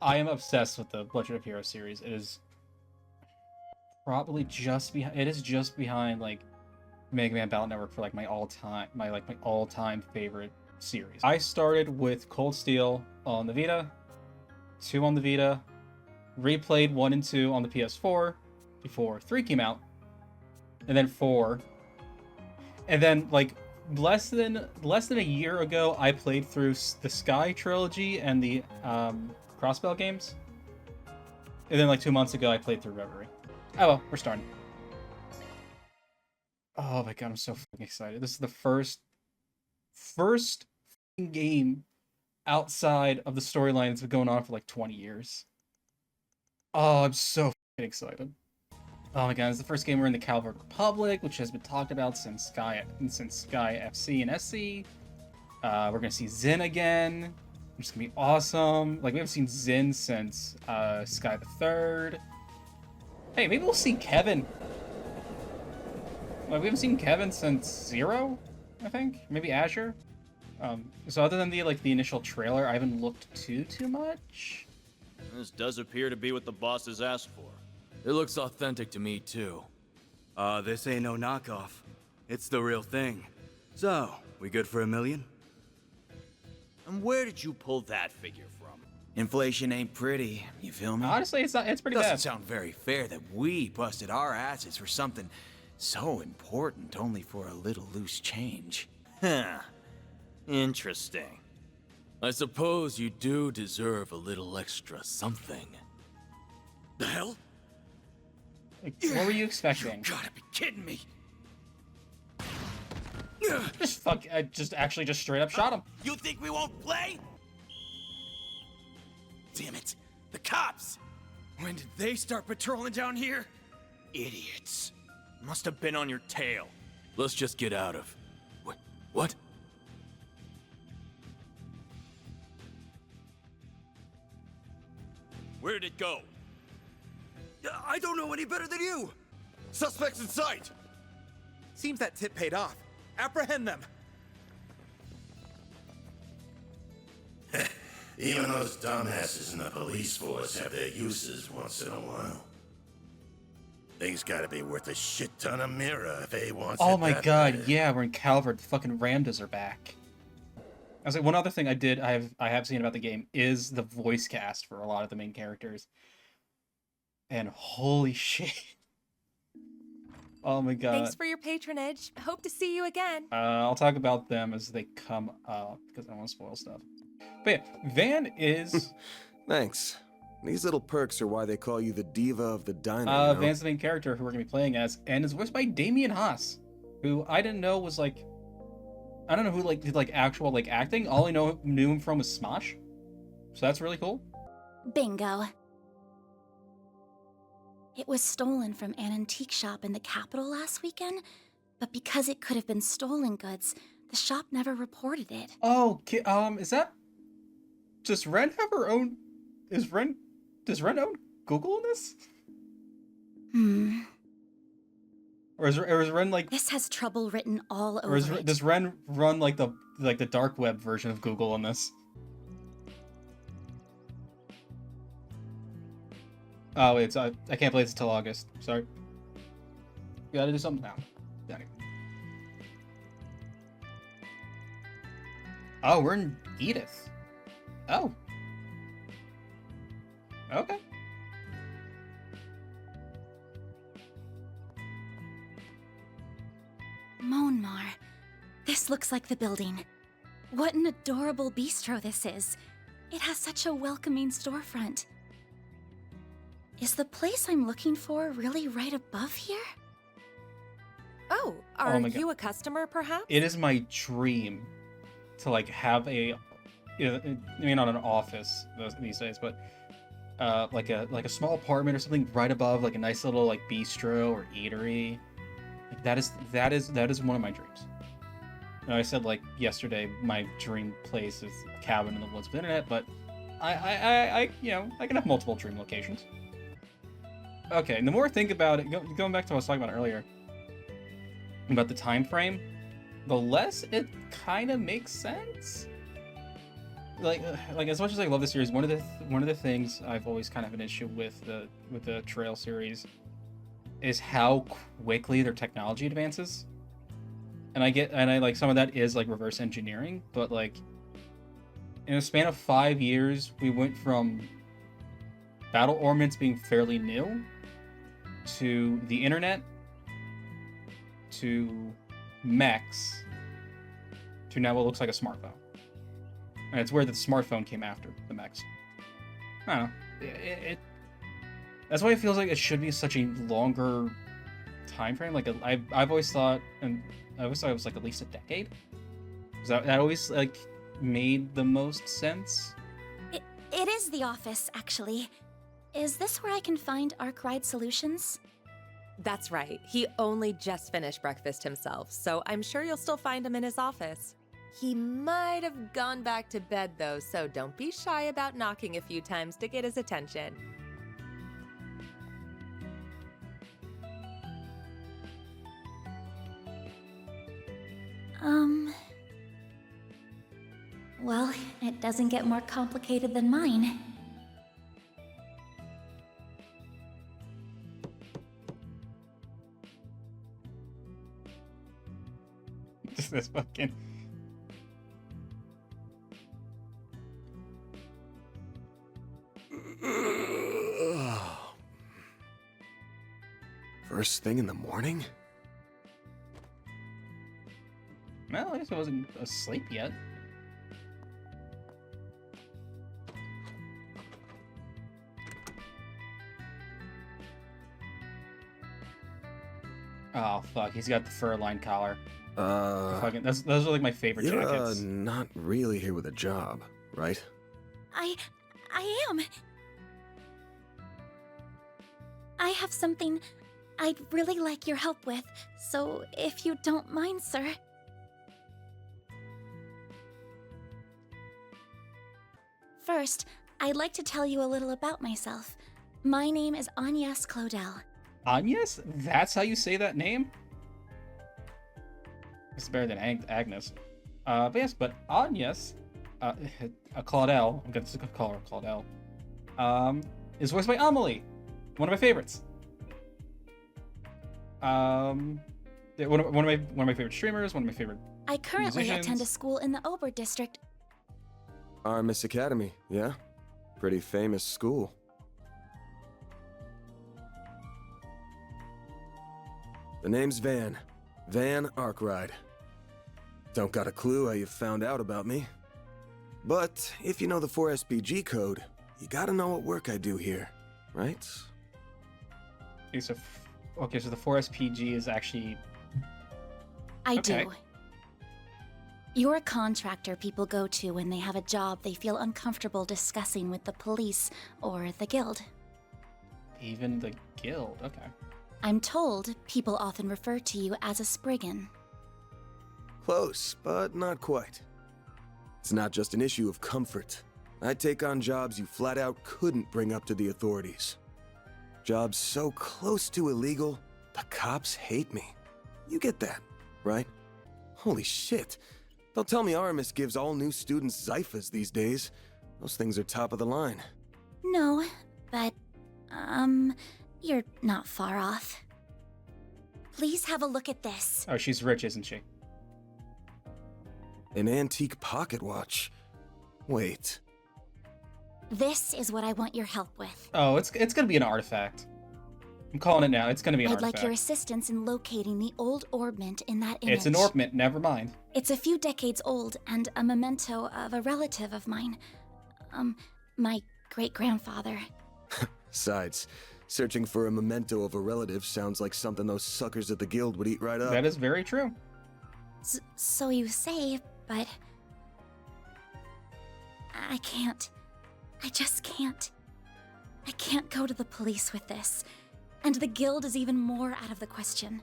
I am obsessed with the Legend of Heroes series. It is probably just behind. It is just behind like Mega Man Battle Network for like my all-time favorite series. I started with Cold Steel on the Vita, 2 on the Vita, replayed 1 and 2 on the PS4 before 3 came out, and then 4, and then like less than a year ago I played through the Sky trilogy and the Crossbell games, and then like 2 months ago I played through Reverie. Oh well, we're starting. Oh my god, I'm so fucking excited. This is the first game outside of the storyline that's been going on for like 20 years. Oh, I'm so fucking excited. Oh my god, it's the first game we're in the Calvert Republic, which has been talked about since Sky FC and SC. We're gonna see Zin again, which is gonna be awesome. Like, we haven't seen Zin since Sky the Third. Hey, maybe we'll see Kevin. Like, we haven't seen Kevin since Zero, I think. Maybe Azure. So other than the initial trailer, I haven't looked too much. This does appear to be what the boss has asked for. It looks authentic to me, too. This ain't no knockoff. It's the real thing. So, we good for $1 million? And where did you pull that figure from? Inflation ain't pretty, you feel me? Honestly, it's pretty Doesn't bad. sound very fair that we busted our asses for something so important only for a little loose change. Huh. Interesting. I suppose you do deserve a little extra something. The hell? Like, what were you expecting? You gotta be kidding me. I just straight up shot him. You think we won't play? Damn it. The cops! When did they start patrolling down here? Idiots. Must have been on your tail. Let's just get out of... Wait, what? Where did it go? I don't know any better than you! Suspects in sight! Seems that tip paid off. Apprehend them! Even those dumbasses in the police force have their uses once in a while. Thing's gotta be worth a shit ton of mirror if A wants it. Oh my that god, bad. yeah, we're in Calvert. The fucking Ramdas are back. I was like, one other thing I have seen about the game is the voice cast for a lot of the main characters. And holy shit. Oh my god. Thanks for your patronage. Hope to see you again. I'll talk about them as they come up, because I don't want to spoil stuff. But yeah, Van is... Thanks. These little perks are why they call you the diva of the diner, you know? Van's the main character who we're going to be playing as, and is voiced by Damian Haas, who I didn't know was like... I don't know who did actual acting. All I knew him from was Smosh. So that's really cool. Bingo. It was stolen from an antique shop in the capital last weekend, but because it could have been stolen goods, the shop never reported it. Oh, is that... Does Ren have her own... Does Ren own Google in this? Or is Ren like... This has trouble written all over it. Does Ren run like the dark web version of Google in this? Oh, I can't play this until August. Sorry. You gotta do something now. Anyway. Oh, we're in Edith. Oh. Okay. Monmar. This looks like the building. What an adorable bistro this is. It has such a welcoming storefront. Is the place I'm looking for really right above here? Oh, are my you God. a customer, perhaps? It is my dream to have a, maybe not an office these days, but like a small apartment or something right above, like a nice little bistro or eatery. Like that is one of my dreams. Now, I said yesterday my dream place is a cabin in the woods with internet, but I can have multiple dream locations. Okay, and the more I think about it, going back to what I was talking about earlier, about the time frame, the less it kind of makes sense. like as much as I love the series, one of the things I've always kind of an issue with the Trail series is how quickly their technology advances. And I like some of that is like reverse engineering, but like in a span of 5 years, we went from battle ornaments being fairly new to the internet to mechs to now what looks like a smartphone. And it's weird that the smartphone came after the mechs. I don't know. That's why it feels like it should be such a longer time frame. Like I've always thought, and I always thought it was like at least a decade. That always like made the most sense. It is the office, actually. Is this where I can find Arkwright Solutions? That's right. He only just finished breakfast himself, so I'm sure you'll still find him in his office. He might have gone back to bed, though, so don't be shy about knocking a few times to get his attention. Well, it doesn't get more complicated than mine. This fucking... First thing in the morning? Well, I guess I wasn't asleep yet. Oh fuck, he's got the fur-lined collar. Fucking, those are like my favorite jackets. You're not really here with a job, right? I am. I have something I'd really like your help with, so if you don't mind, sir. First, I'd like to tell you a little about myself. My name is Agnes Claudel. Agnes? That's how you say that name? It's better than Agnes. But yes, but Agnes, Claudel, I'm gonna call her Claudel, is voiced by Amelie, one of my favorites. One of my favorite streamers, one of my favorite I currently musicians. attend a school in the Ober district. Armis Academy, yeah? Pretty famous school. The name's Van. Van Arkwright. Don't got a clue how you found out about me. But if you know the 4SPG code, you gotta know what work I do here, right? Okay, so the 4SPG is actually... I Okay. do. You're a contractor people go to when they have a job they feel uncomfortable discussing with the police or the guild. Even the guild, okay. I'm told people often refer to you as a Spriggan. Close, but not quite. It's not just an issue of comfort. I take on jobs you flat out couldn't bring up to the authorities. Jobs so close to illegal, the cops hate me. You get that, right? Holy shit. Don't tell me Aramis gives all new students Zyphas these days. Those things are top of the line. No, but, you're not far off. Please have a look at this. Oh, she's rich, isn't she? An antique pocket watch. Wait. This is what I want your help with. Oh, it's gonna be an artifact. I'm calling it now. It's gonna be an I'd artifact. like your assistance in locating the old orbment in that image. It's an ornament, never mind. It's a few decades old and a memento of a relative of mine. My great-grandfather. Besides, searching for a memento of a relative sounds like something those suckers at the guild would eat right up. That is very true. So you say, but... I can't. I just can't. I can't go to the police with this. And the guild is even more out of the question.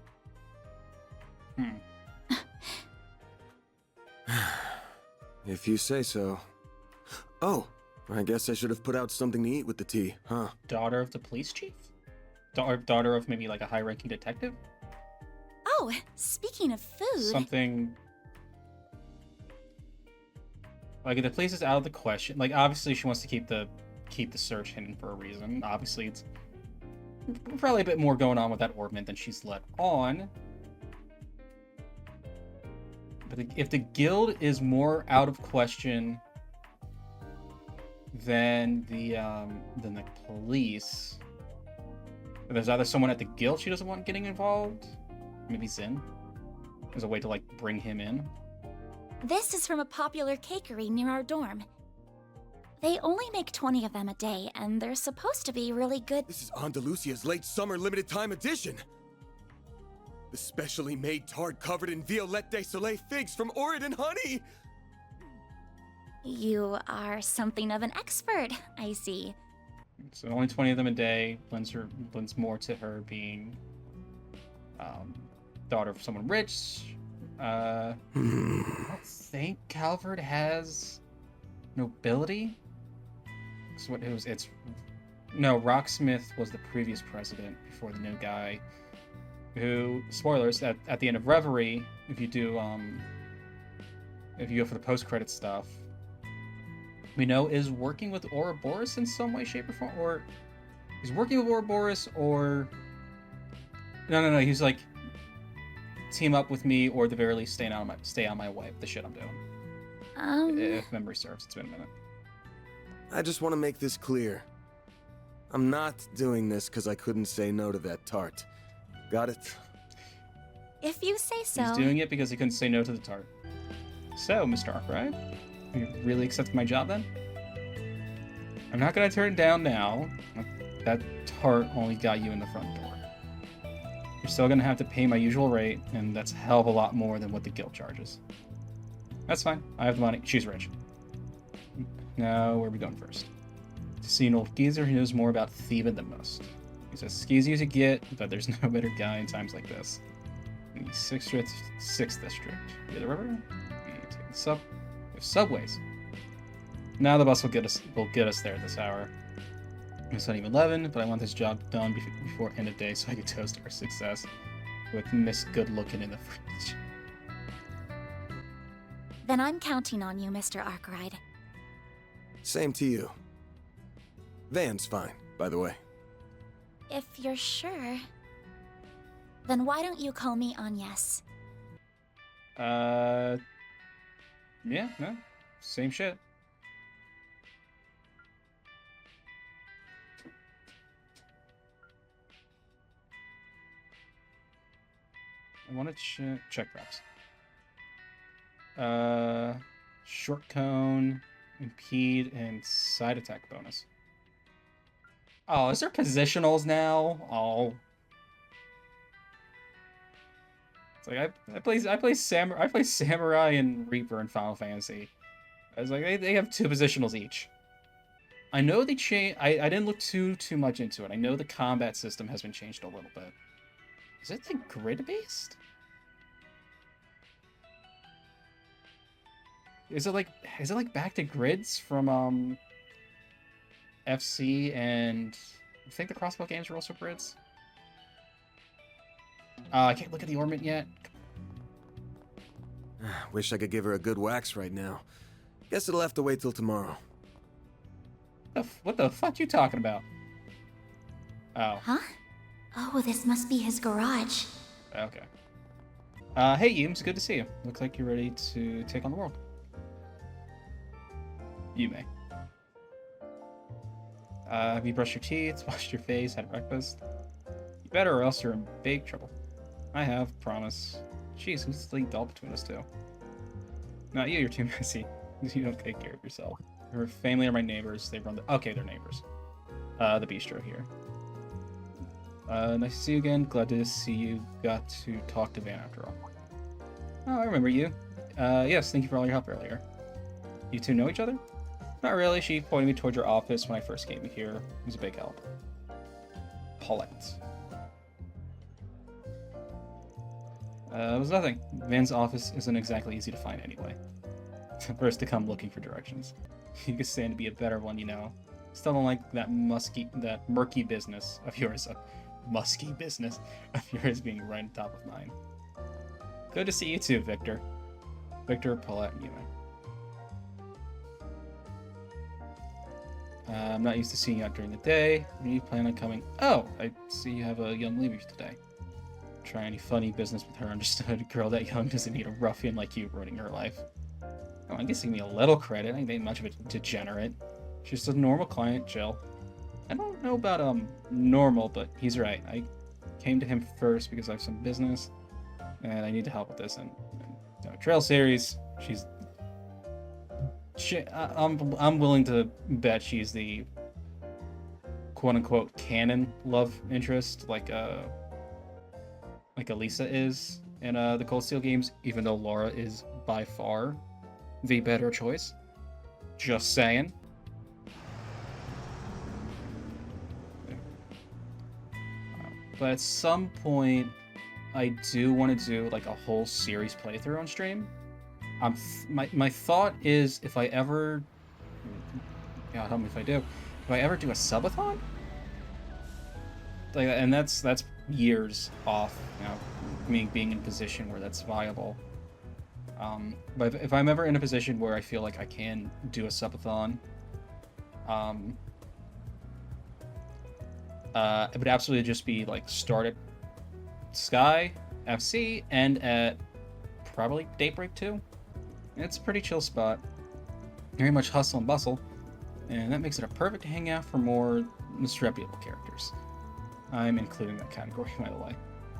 If you say so. Oh, I guess I should have put out something to eat with the tea, huh? Daughter of the police chief? Daughter of maybe like a high-ranking detective? Oh, speaking of food... Something... Like, the police is out of the question. Like, obviously she wants to keep the search hidden for a reason. Obviously, it's probably a bit more going on with that orbment than she's let on. But if the guild is more out of question than the police, there's either someone at the guild she doesn't want getting involved, maybe Zin, as a way to like bring him in. This is from a popular cakery near our dorm. They only make 20 of them a day, and they're supposed to be really good. This is Andalusia's late summer limited time edition. The specially made tart covered in Violette de Soleil figs from Oregon honey. You are something of an expert, I see. So only 20 of them a day lends more to her being daughter of someone rich. I don't think Calvert has nobility. No, Rocksmith was the previous president before the new guy. Who, spoilers, at the end of Reverie, if you go for the post-credit stuff, we know is working with Ouroboros in some way, shape, or form, or he's working with Ouroboros, or no, he's like team up with me, or at the very least stay on my way with the shit I'm doing. If memory serves, it's been a minute. I just want to make this clear. I'm not doing this because I couldn't say no to that tart. Got it? If you say so. He's doing it because he couldn't say no to the tart. So, Mr. Arkwright, you really accepted my job then? I'm not gonna turn it down now. That tart only got you in the front door. You're still gonna have to pay my usual rate, and that's a hell of a lot more than what the guild charges. That's fine. I have the money. She's rich. Now, where are we going first? To see an old geezer who knows more about thieving than most. He's as skeezy as you get, but there's no better guy in times like this. In the 6th district. Near the river? We take the we have subways. Now the bus will get us there at this hour. It's not even 11, but I want this job done before end of day so I can toast our success with Miss Good Looking in the fridge. Then I'm counting on you, Mr. Arkwright. Same to you. Van's fine, by the way. If you're sure, then why don't you call me Agnes? Yeah, no, same shit. I want to check wraps. Short cone, impede, and side attack bonus. Oh, is there positionals now? Oh. It's like I play Samurai and Reaper in Final Fantasy. I was like, they have 2 positionals each. I know they changed. I didn't look too much into it. I know the combat system has been changed a little bit. Is it like grid based? Is it like back to grids from FC, and I think the Crossbow games were also grids? I can't look at the ornament yet. Wish I could give her a good wax right now. Guess it'll have to wait till tomorrow. What the fuck you talking about? Oh. Huh? Oh, this must be his garage. Okay. Hey, Eames, good to see you. Looks like you're ready to take on the world. You may. Have you brushed your teeth, washed your face, had breakfast? You better, or else you're in big trouble. I have, promise. Jeez, who's the lead doll between us two? Not you, you're too messy. You don't take care of yourself. Her family are my neighbors. They run the... Okay, they're neighbors. The bistro here. Nice to see you again. Glad to see you got to talk to Van after all. Oh, I remember you. Yes, thank you for all your help earlier. You two know each other? Not really. She pointed me towards your office when I first came here. It was a big help. Paulette. It was nothing. Van's office isn't exactly easy to find anyway. First to come looking for directions. You could stand to be a better one, you know. Still don't like that murky business of yours. Musky business of yours being right on top of mine. Good to see you too, Victor. Victor, Paulette, and Yuma. I'm not used to seeing you out during the day. When you plan on coming? Oh, I see you have a young lady today. Try any funny business with her. Understood. A girl that young doesn't need a ruffian like you ruining her life. Oh, I guess give me a little credit. I ain't much of a degenerate. She's a normal client, Jill. I don't know about normal, but he's right. I came to him first because I have some business, and I need to help with this. And you know, Trail series, I'm willing to bet she's the quote-unquote canon love interest, like Elisa is in the Cold Steel games, even though Laura is by far the better choice. Just saying. But at some point, I do want to do like a whole series playthrough on stream. My thought is, if I ever, God help me if I do, if I ever do a subathon, like, and that's years off, you know, me being in a position where that's viable. But if I'm ever in a position where I feel like I can do a subathon, it would absolutely just be like start at Sky FC, end at probably Daybreak 2. It's a pretty chill spot. Very much hustle and bustle, and that makes it a perfect hangout for more disreputable characters. I'm including that category, by the way.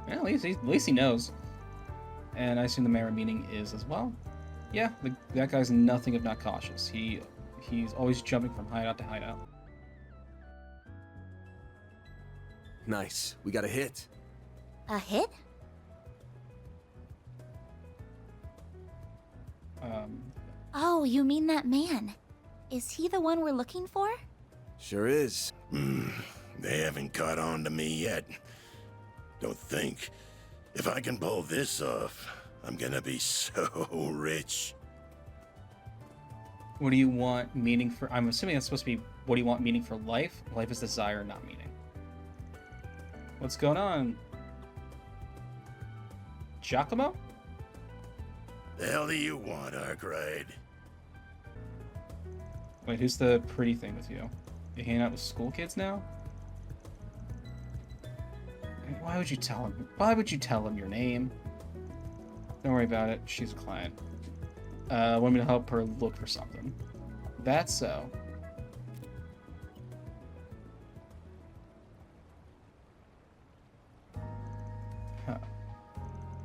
Yeah, at least he knows. And I assume the mayor meeting is as well. Yeah, that guy's nothing if not cautious. He's always jumping from hideout to hideout. Nice. We got a hit. A hit? Oh, you mean that man. Is he the one we're looking for? Sure is. They haven't caught on to me yet. Don't think. If I can pull this off, I'm gonna be so rich. What do you want meaning for? I'm assuming that's supposed to be, what do you want meaning for life? Life is desire, not meaning. What's going on? Giacomo? The hell do you want, Arkwright? Wait, who's the pretty thing with you? You hanging out with school kids now? Why would you tell him? Why would you tell him your name? Don't worry about it. She's a client. Want me to help her look for something. That's so. Huh.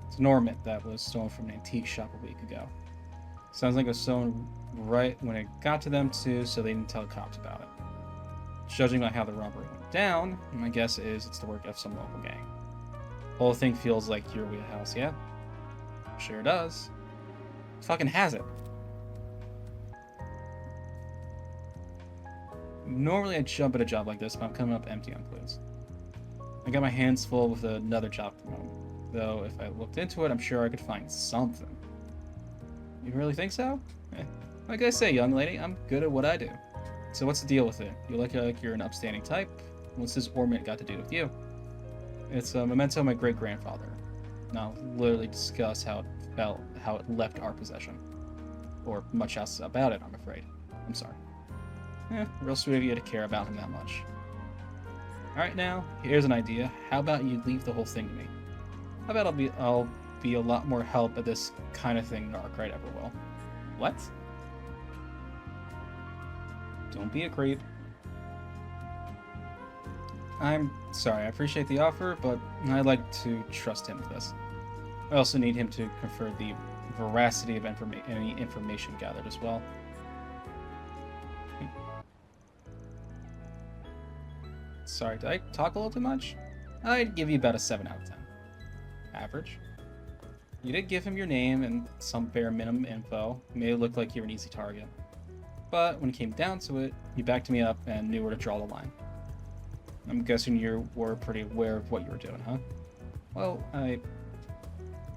It's an ornament that was stolen from an antique shop a week ago. Sounds like it was stolen right when it got to them too, so they didn't tell the cops about it. Judging by how the robbery went down, my guess is it's the work of some local gang. Whole thing feels like your wheelhouse, yeah? Sure does. Fucking has it. Normally I'd jump at a job like this, but I'm coming up empty on clues. I got my hands full with another job at the moment, though if I looked into it, I'm sure I could find something. You really think so? Like I say, young lady, I'm good at what I do. So what's the deal with it? You look like you're an upstanding type. What's this ornament got to do with you? It's a memento of my great-grandfather. Now, literally discuss how it felt, how it left our possession. Or much else about it, I'm afraid. I'm sorry. Real sweet of you to care about him that much. Alright now, here's an idea. How about you leave the whole thing to me? How about I'll be a lot more help at this kind of thing than Arkwright ever will. What? Don't be a creep. I'm sorry, I appreciate the offer, but I'd like to trust him with this. I also need him to confirm the veracity of any information gathered as well. Sorry, did I talk a little too much? I'd give you about a 7 out of 10. Average. You did give him your name and some bare minimum info. It made it look like you were an easy target. But when it came down to it, you backed me up and knew where to draw the line. I'm guessing you were pretty aware of what you were doing, huh? Well,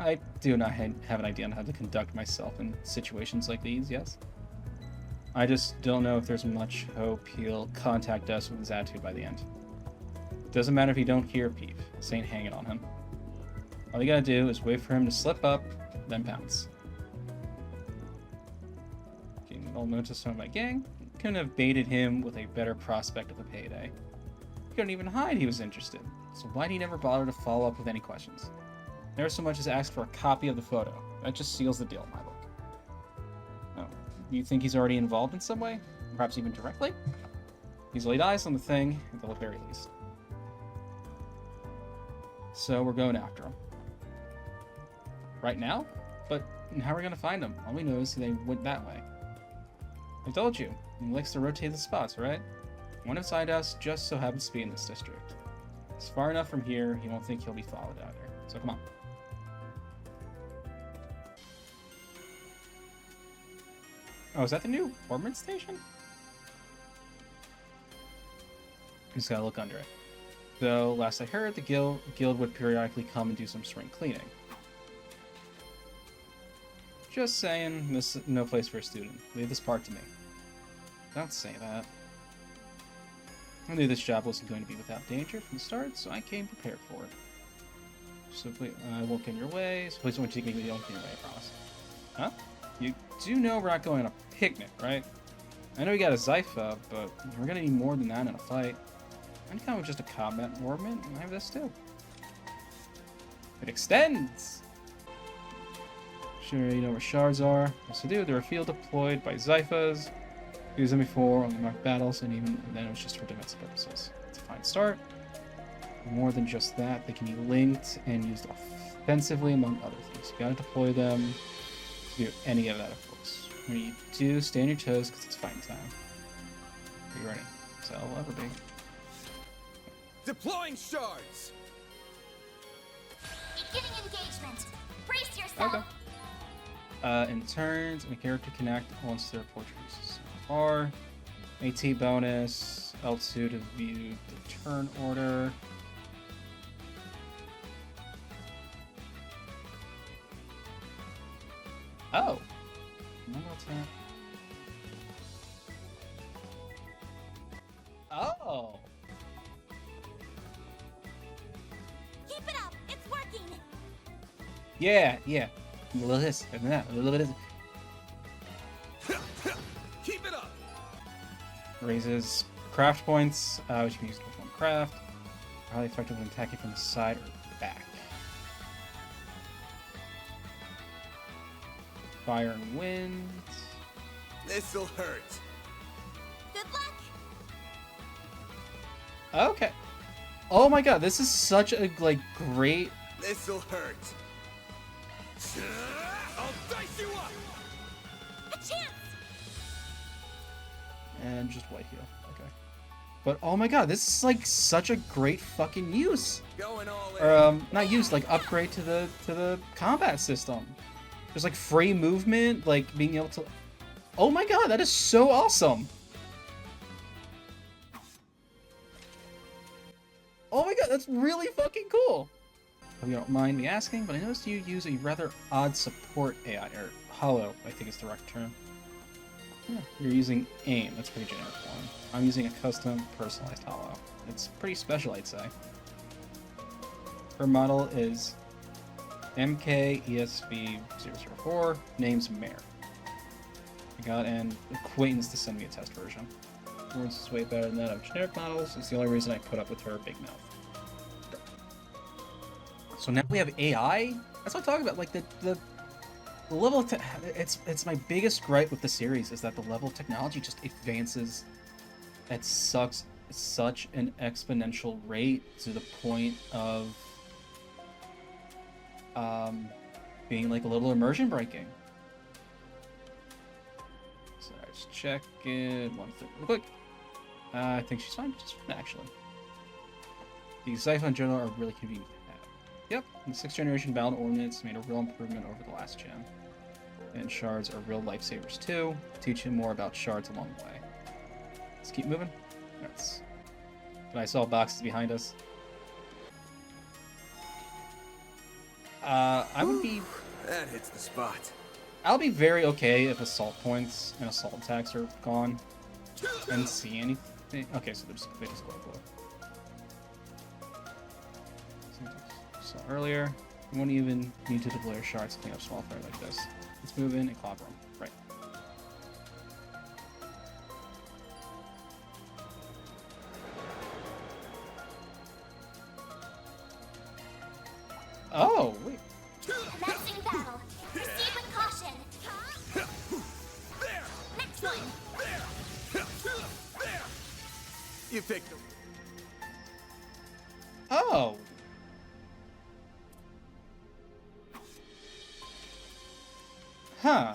I do not have an idea on how to conduct myself in situations like these, yes? I just don't know if there's much hope he'll contact us with his attitude by the end. Doesn't matter if you don't hear a peep. This ain't hanging on him. All you gotta do is wait for him to slip up, then pounce. Getting all notice from my gang. couldn't have baited him with a better prospect of a payday. He couldn't even hide he was interested, so why'd he never bother to follow up with any questions? Never so much as ask for a copy of the photo. That just seals the deal in my book. Oh, you think he's already involved in some way? Perhaps even directly? He's laid eyes on the thing, at the very least. So we're going after him. Right now? But how are we going to find him? All we know is they went that way. I told you, he likes to rotate the spots, right? One of his hideouts just so happens to be in this district. It's far enough from here, he won't think he'll be followed out here. So come on. Oh, is that the new ordnance station? Just gotta look under it. Though, last I heard, the guild would periodically come and do some spring cleaning. Just saying, this is no place for a student. Leave this part to me. Don't say that. I knew this job wasn't going to be without danger from the start, so I came prepared for it. So please, I won't get in your way, so please don't take me to the own way, I promise. Huh? You do know we're not going on a picnic, right? I know we got a Zypha, but we're gonna need more than that in a fight. I'm kind of just a combat warman, and I have this too. It extends! Sure, you know where shards are. Yes, I do. They're a field deployed by Zyphas. Used them before on the marked battles, and even then it was just for defensive purposes. It's a fine start. More than just that, they can be linked and used offensively, among other things. You gotta deploy them to do any of that, of course. When you do, stay on your toes, because it's fighting time. Are you ready? So I'll ever be. Deploying shards! Beginning engagement. Brace yourself. Okay. In turns, when a character can act once their portrait uses R, AT bonus, L2 to view the turn order. Oh. One more time. Oh. Keep it up. It's working. Yeah. A little this, and that, a little bit of this. Keep it up! Raises craft points, which you can use to perform craft. Highly effective when attacking from the side or back. Fire and wind. This'll hurt. Good luck. Okay. Oh my god, this is such a great. This'll hurt. I'll dice you up! A chance. And just white heal. Okay. But oh my god, this is like such a great fucking use. Going all in. Or not use, like upgrade to the combat system. There's like free movement, like being able to. Oh my god, that is so awesome. Oh my god, that's really fucking cool. Hope you don't mind me asking, but I noticed you use a rather odd support AI, or hollow, I think is the correct term. Yeah, you're using AIM, that's pretty generic one. I'm using a custom, personalized hollow. It's pretty special, I'd say. Her model is MKESV004, name's Mare. I got an acquaintance to send me a test version. Words is way better than that of generic models. It's the only reason I put up with her big mouth. So now we have AI? That's what I'm talking about. Like the level of it's my biggest gripe with the series is that the level of technology just advances at such an exponential rate to the point of being like a little immersion breaking. So let's check it one thing real quick. I think she's fine, just actually. The Zypha in general are really convenient to have. Yep, the 6th generation Bound Ordnance made a real improvement over the last gen. And shards are real lifesavers too. Teach you more about shards along the way. Let's keep moving. That's. I saw boxes behind us. I would be. That hits the spot. I'll be very okay if assault points and assault attacks are gone. I didn't see anything. Okay, so they just go below. So earlier, you won't even need to deploy your shards to clean up small fire like this. Let's move in and clobber them. Right. Oh, wait. Commencing battle. Proceed with caution. Next one. You picked them. Oh. Huh.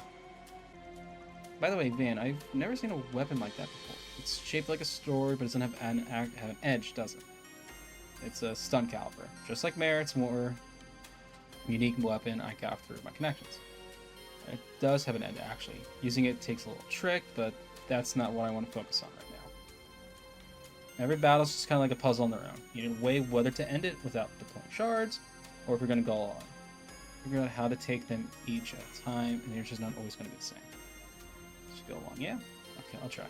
By the way, Van, I've never seen a weapon like that before. It's shaped like a sword, but it doesn't have an edge, does it? It's a stun caliber. Just like Mare, it's more unique weapon I got through my connections. It does have an edge, actually. Using it takes a little trick, but that's not what I want to focus on right now. Every battle's just kind of like a puzzle on their own. You need to weigh whether to end it without deploying shards, or if you're going to go all on. Figure out how to take them each at a time, and they're just not always going to be the same. Just go along, yeah? Okay, I'll try.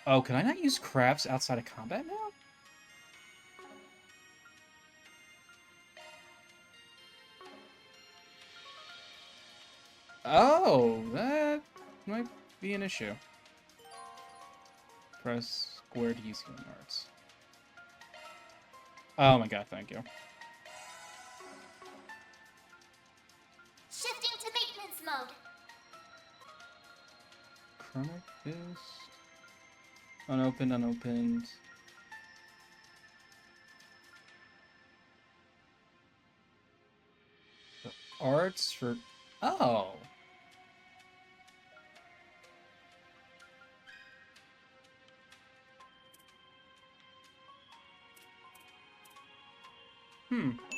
Oh, can I not use crafts outside of combat now? Oh, that might be an issue. Press square to use healing arts. Oh my god, thank you. Shifting to maintenance mode. Chromic Fist. Unopened, unopened. For arts, for... Oh!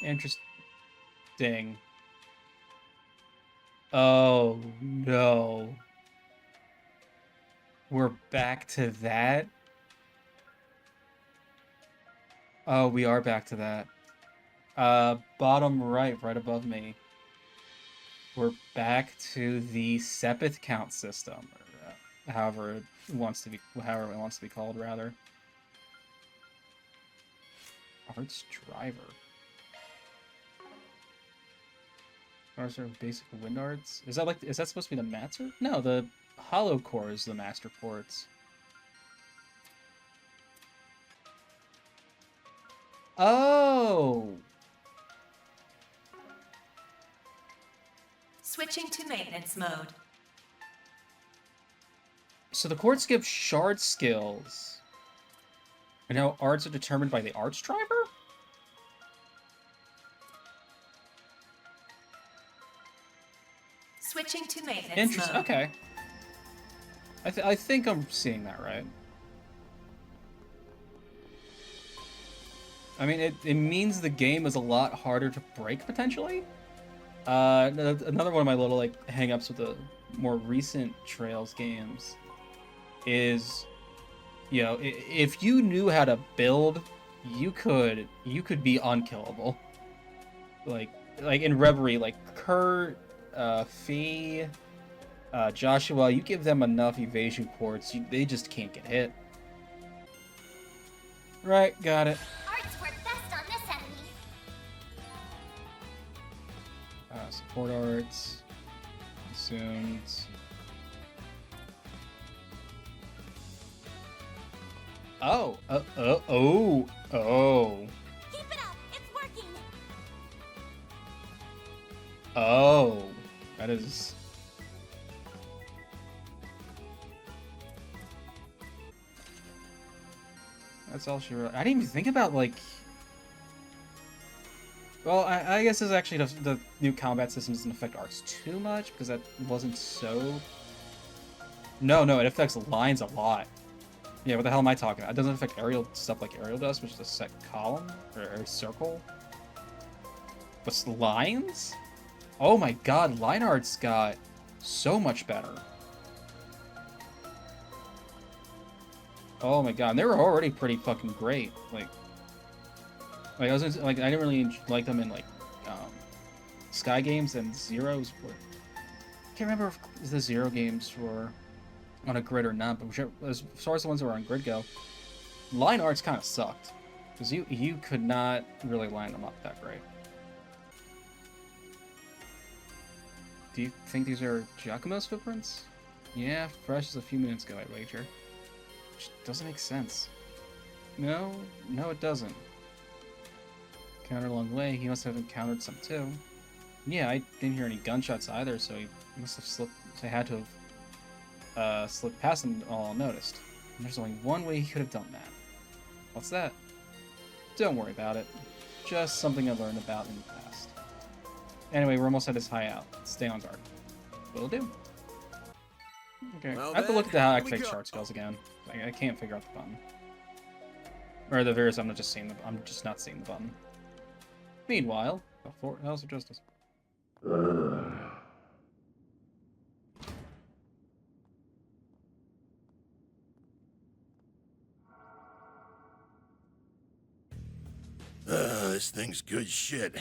Interesting. Oh, no. We're back to that? Oh, we are back to that. Bottom right above me. We're back to the Sepith count system, or however it wants to be called, rather. Arts driver. Arts are basic wind arts. Is that supposed to be the master? No, the hollow core is the master quartz. Oh. Switching to maintenance mode. So the quartz gives shard skills. And how arts are determined by the arts driver? Switching to maintenance Interesting. mode. Okay. I think I'm seeing that right. I mean, it means the game is a lot harder to break, potentially. Another one of my little, like, hang-ups with the more recent Trails games is, you know, if you knew how to build, you could be unkillable. Like in Reverie, like, Kurt, Fee, Joshua, you give them enough evasion quartz, they just can't get hit. Right, got it. Arts work best on this enemy. Support arts. Consumed. Oh, oh. Keep it up, it's working. Oh, that is... That's all she wrote. I didn't even think about, like... Well, I guess this actually the new combat system doesn't affect arts too much, because that wasn't so... No, it affects lines a lot. Yeah, what the hell am I talking about? It doesn't affect aerial stuff like aerial does, which is a set column, or circle. But lines? Oh my god, line arts got so much better. Oh my god, and they were already pretty fucking great. Like I didn't really like them in like Sky games and Zeros. I can't remember if the Zero games were on a grid or not, but as far as the ones that were on grid go, line arts kind of sucked because you could not really line them up that great. Do you think these are Giacomo's footprints? Yeah, fresh as a few minutes ago, I'd wager. Which doesn't make sense. No, it doesn't. encountered along the way, he must have encountered some too. Yeah, I didn't hear any gunshots either, so he must have slipped. So I had to have slipped past them all unnoticed. And there's only one way he could have done that. What's that? Don't worry about it. Just something I learned about in the past. Anyway, we're almost at his hideout. Stay on guard. Will do. Okay, Well I have to look at how then, here we activate go. chart skills again. I can't figure out the button. Or at the very least, I'm just not seeing the button. Meanwhile, before House of Justice. This thing's good shit,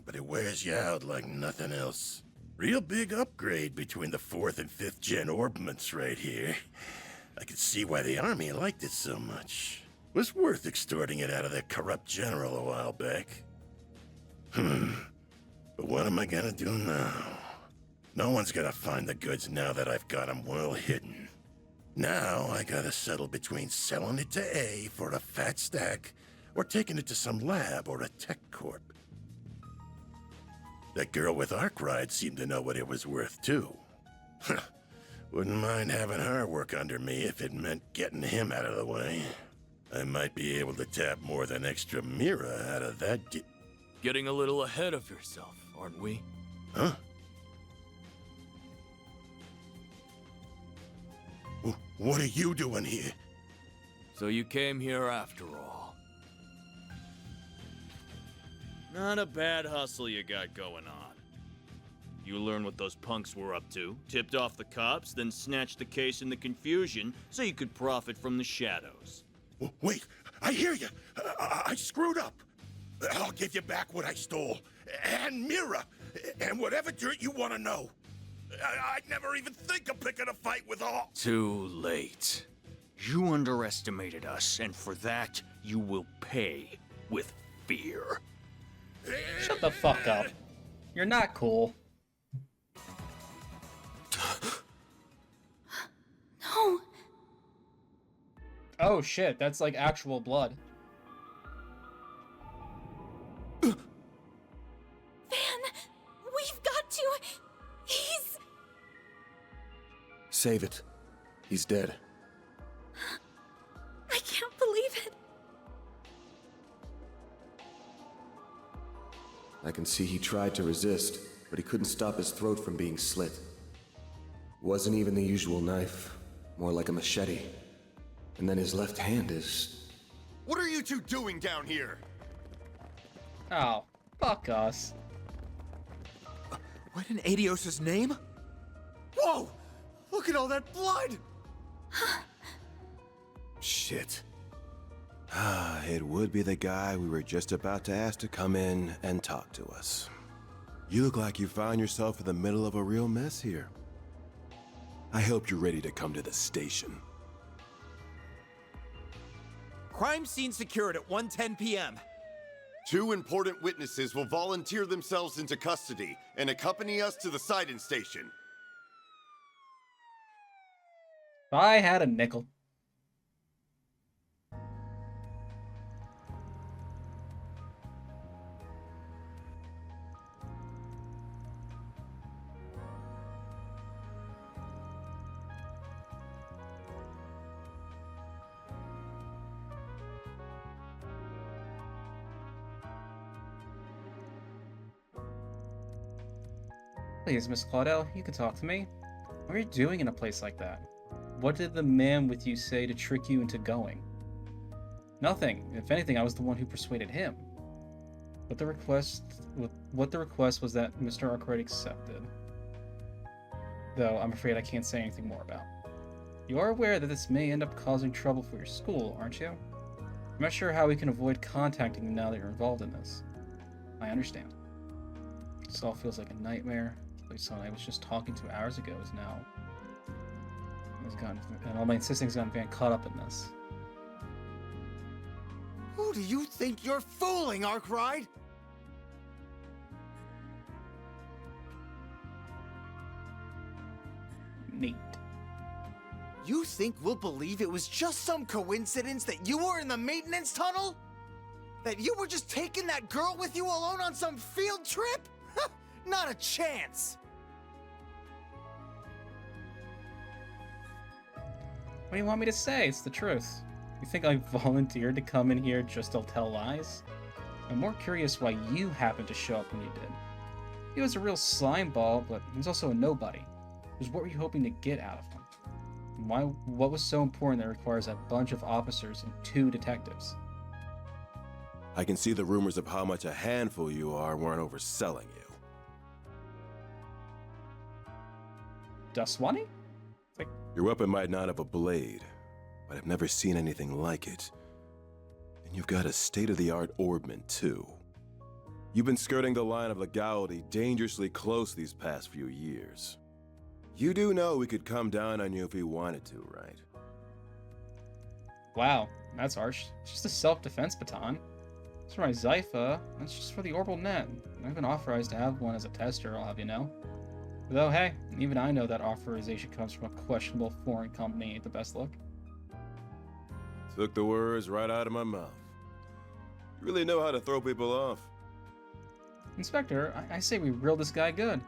but it wears you out like nothing else. Real big upgrade between the 4th and 5th gen orbments right here. I could see why the army liked it so much. Was worth extorting it out of that corrupt general a while back. But what am I gonna do now? No one's gonna find the goods now that I've got them well hidden. Now I gotta settle between selling it to A for a fat stack or taking it to some lab or a tech corp. That girl with Arkwright seemed to know what it was worth too. Wouldn't mind having her work under me if it meant getting him out of the way. I might be able to tap more than extra Mira out of that Getting a little ahead of yourself, aren't we? Huh? What are you doing here? So you came here after all. Not a bad hustle you got going on. You learn what those punks were up to, tipped off the cops, then snatched the case in the confusion so you could profit from the shadows. Wait, I hear you. I screwed up. I'll give you back what I stole. And Mira. And whatever dirt you want to know. I'd never even think of picking a fight with all. Too late. You underestimated us, and for that, you will pay with fear. Shut the fuck up. You're not cool. No. Oh shit, that's like actual blood. Van, we've got to. He's. Save it. He's dead. I can't believe it. I can see he tried to resist, but he couldn't stop his throat from being slit. Wasn't even the usual knife, more like a machete. And then his left hand is... What are you two doing down here? Oh, fuck us. What in Adios' name? Whoa! Look at all that blood! Shit. It would be the guy we were just about to ask to come in and talk to us. You look like you found yourself in the middle of a real mess here. I hope you're ready to come to the station. Crime scene secured at 1:10 p.m. 2 important witnesses will volunteer themselves into custody and accompany us to the sighting station. If I had a nickel. Please, Miss Claudel, you can talk to me. What are you doing in a place like that? What did the man with you say to trick you into going? Nothing. If anything, I was the one who persuaded him. What the request was that Mr. Arkwright accepted. Though I'm afraid I can't say anything more about. You are aware that this may end up causing trouble for your school, aren't you? I'm not sure how we can avoid contacting you now that you're involved in this. I understand. This all feels like a nightmare. Someone I was just talking to hours ago is now... and all my insisting's gotten Van caught up in this. Who do you think you're fooling, Arkwright? Neat. You think we'll believe it was just some coincidence that you were in the maintenance tunnel? That you were just taking that girl with you alone on some field trip? Not a chance! What do you want me to say? It's the truth. You think I volunteered to come in here just to tell lies? I'm more curious why you happened to show up when you did. He was a real slime ball, but he was also a nobody. Just what were you hoping to get out of him? And what was so important that requires a bunch of officers and 2 detectives? I can see the rumors of how much a handful you are weren't overselling you. Daswani? Your weapon might not have a blade, but I've never seen anything like it. And you've got a state-of-the-art orbment, too. You've been skirting the line of legality dangerously close these past few years. You do know we could come down on you if we wanted to, right? Wow, that's harsh. It's just a self-defense baton. It's for my Zypha, that's just for the orbital net. I've been authorized to have one as a tester, I'll have you know. Though, hey, even I know that authorization comes from a questionable foreign company ain't the best look. Took the words right out of my mouth. You really know how to throw people off. Inspector, I say we reel this guy good.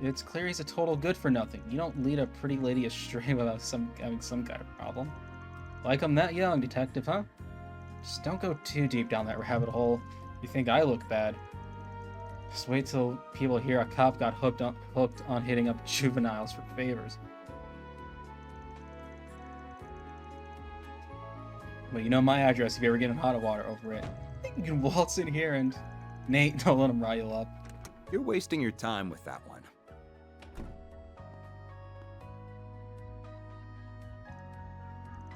It's clear he's a total good-for-nothing. You don't lead a pretty lady astray without having some kind of problem. Like I'm that young, detective, huh? Just don't go too deep down that rabbit hole. You think I look bad. Just wait till people hear a cop got hooked on hitting up juveniles for favors. But you know my address if you ever get in hot water over it. I think you can waltz in here and... Nate, don't let him rile up. You're wasting your time with that one.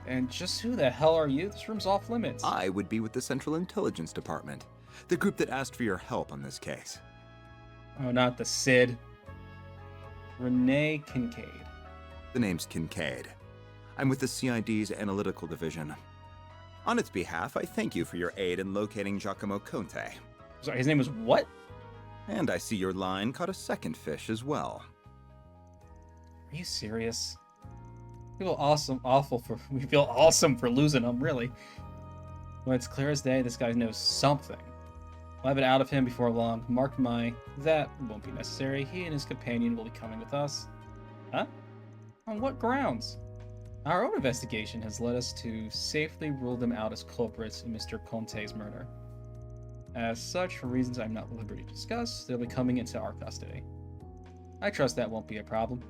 And just who the hell are you? This room's off limits. I would be with the Central Intelligence Department, the group that asked for your help on this case. Oh, not the Sid. Renee Kincaid. The name's Kincaid. I'm with the CID's Analytical Division. On its behalf, I thank you for your aid in locating Giacomo Conte. Sorry, his name was what? And I see your line caught a second fish as well. Are you serious? We feel awesome for losing him, really. Well, it's clear as day this guy knows something. We'll have it out of him before long. Mark my... That won't be necessary. He and his companion will be coming with us. Huh? On what grounds? Our own investigation has led us to safely rule them out as culprits in Mr. Conte's murder. As such, for reasons I'm not at liberty to discuss, they'll be coming into our custody. I trust that won't be a problem.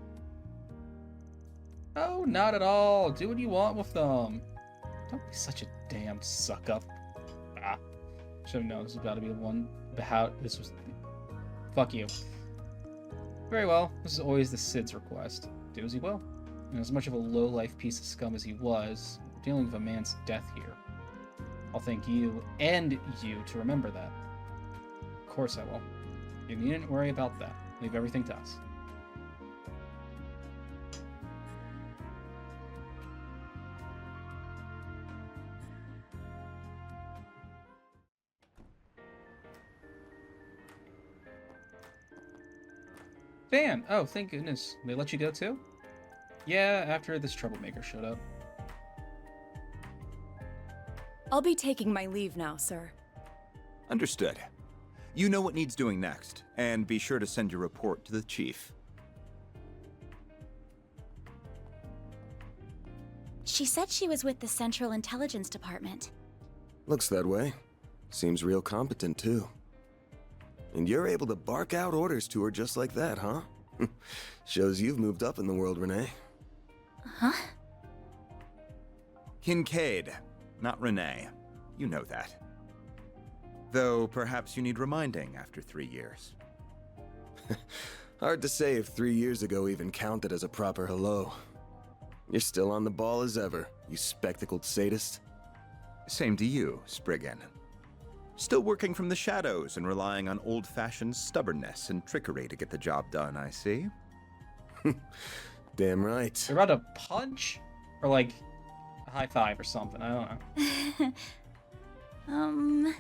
Oh, not at all. Do what you want with them. Don't be such a damn suck-up. Ah. Should have known this was about to be the one about this was... Fuck you. Very well. This is always the Sid's request. Do as he will. And as much of a low-life piece of scum as he was, we're dealing with a man's death here. I'll thank you and you to remember that. Of course I will. You needn't worry about that. Leave everything to us. Dan! Oh, thank goodness. They let you go too? Yeah, after this troublemaker showed up. I'll be taking my leave now, sir. Understood. You know what needs doing next, and be sure to send your report to the chief. She said she was with the Central Intelligence Department. Looks that way. Seems real competent, too. And you're able to bark out orders to her just like that, huh? Shows you've moved up in the world, Renee. Huh? Kincaid, not Renee. You know that. Though perhaps you need reminding after 3 years. Hard to say if 3 years ago even counted as a proper hello. You're still on the ball as ever, you spectacled sadist. Same to you, Spriggan. Still working from the shadows and relying on old-fashioned stubbornness and trickery to get the job done, I see. Damn right. They're about to punch? Or like, a high five or something, I don't know.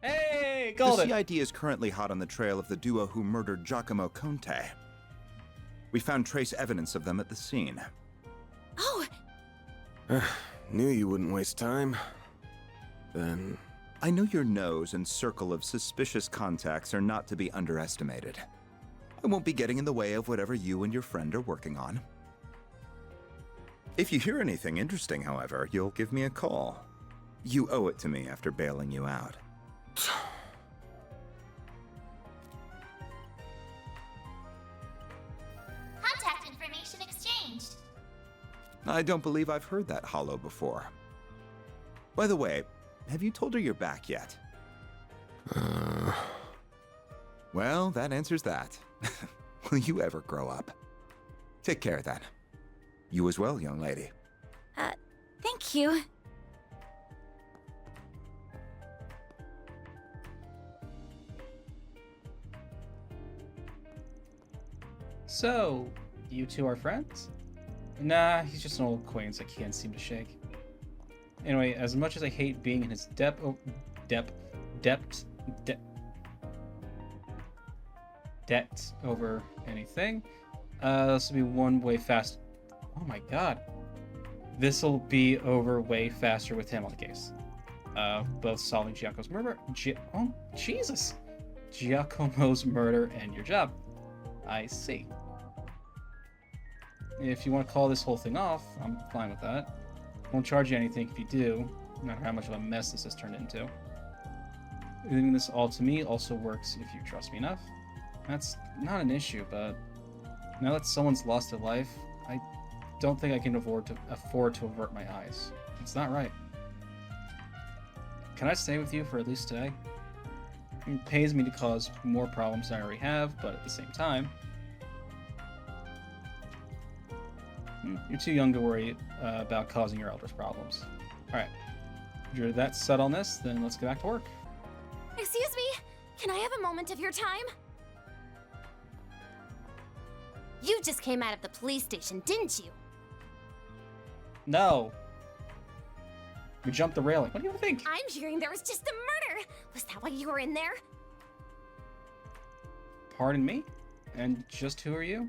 Hey, got The it! CID is currently hot on the trail of the duo who murdered Giacomo Conte. We found trace evidence of them at the scene. Oh! Knew you wouldn't waste time. then... I know your nose and circle of suspicious contacts are not to be underestimated. I won't be getting in the way of whatever you and your friend are working on. If you hear anything interesting, however, you'll give me a call. You owe it to me after bailing you out. Contact information exchanged. I don't believe I've heard that hollow before. By the way, have you told her you're back yet? Well, that answers that. Will you ever grow up? Take care then. You as well, young lady. Thank you. So, you two are friends? Nah, he's just an old acquaintance I can't seem to shake. Anyway, as much as I hate being in his debt over anything, this will be one way fast. Oh my god. This will be over way faster with him on the case. Both solving Giacomo's murder. Oh, Jesus! Giacomo's murder and your job. I see. If you want to call this whole thing off, I'm fine with that. Won't charge you anything if you do, no matter how much of a mess this has turned into. Leaving this all to me also works if you trust me enough. That's not an issue, but now that someone's lost their life, I don't think I can afford to avert my eyes. It's not right. Can I stay with you for at least today? It pays me to cause more problems than I already have, but at the same time, you're too young to worry about causing your elders problems. Alright, if you're that set on this, then let's get back to work. Excuse me, can I have a moment of your time? You just came out of the police station, didn't you? No. We jumped the railing. What do you think? I'm hearing there was just a murder. Was that why you were in there? Pardon me? And just who are you?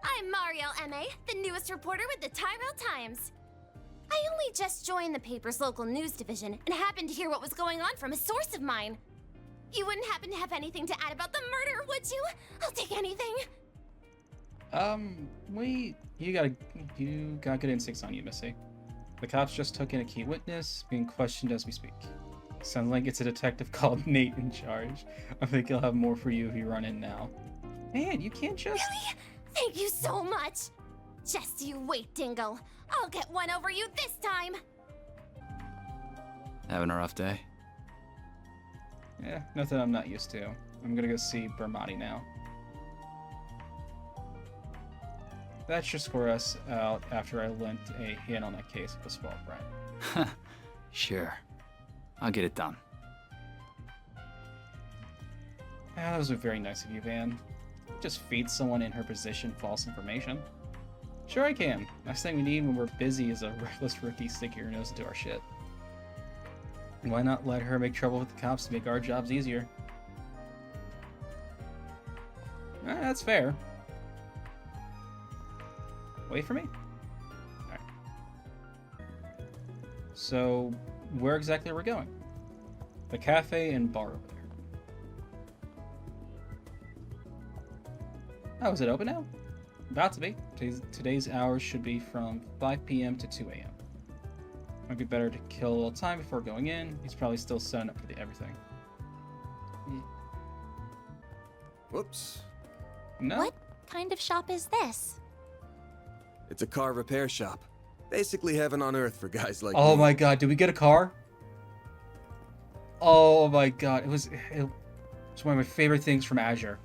I'm Marielle M.A., the newest reporter with the Tyrell Times. I only just joined the paper's local news division and happened to hear what was going on from a source of mine. You wouldn't happen to have anything to add about the murder, would you? I'll take anything. You got good instincts on you, Missy. The cops just took in a key witness, being questioned as we speak. Sounds like it's a detective called Nate in charge. I think he'll have more for you if you run in now. Man, you can't just... Really? Thank you so much. Just you wait, Dingle. I'll get one over you this time. Having a rough day? Yeah, nothing I'm not used to. I'm gonna go see Bermati now. That should score us out after I lent a hand on that case with a small friend. Sure. I'll get it done. That was very nice of you, Van. Just feed someone in her position false information. Sure I can. Last thing we need when we're busy is a reckless rookie sticking her nose into our shit. Why not let her make trouble with the cops to make our jobs easier? That's fair. Wait for me? Alright. So, where exactly are we going? The cafe and bar over there. Oh, is it open now? About to be. Today's hours should be from 5 p.m. to 2 a.m. Might be better to kill a little time before going in. He's probably still setting up for everything. Whoops. No? What kind of shop is this? It's a car repair shop. Basically heaven on earth for guys like Oh me. my god, did we get a car? Oh my god, it was one of my favorite things from Azure.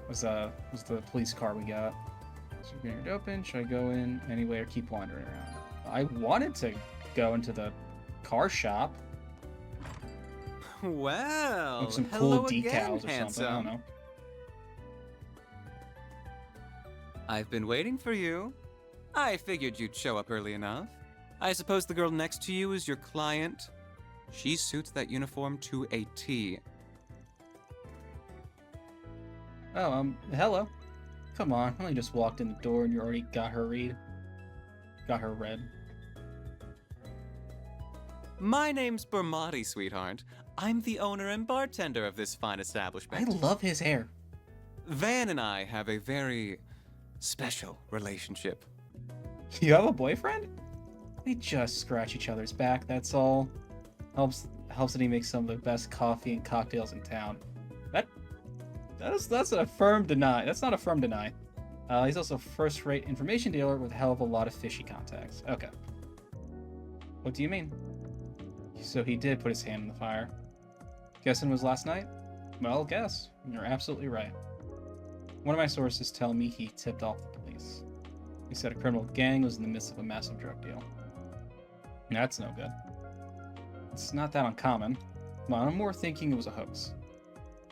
Was the police car we got. So we're getting it open. Should I go in anyway or keep wandering around? I wanted to go into the car shop. Well, Like some hello cool again, decals or handsome. something. I don't know. I've been waiting for you. I figured you'd show up early enough. I suppose the girl next to you is your client. She suits that uniform to a T. Oh, hello. Come on, I only just walked in the door and you already got her read. My name's Bermati, sweetheart. I'm the owner and bartender of this fine I establishment. love his hair. Van and I have a very special relationship. You have a boyfriend? They just scratch each other's back, that's all. Helps that he makes some of the best coffee and cocktails in town. That's a firm deny. That's not a firm deny. He's also a first-rate information dealer with a hell of a lot of fishy contacts. Okay. What do you mean? So he did put his hand in the fire. Guessing it was last night? Well, guess. You're absolutely right. One of my sources tell me he tipped off the police. He said a criminal gang was in the midst of a massive drug deal. That's no good. It's not that uncommon, but I'm more thinking it was a hoax.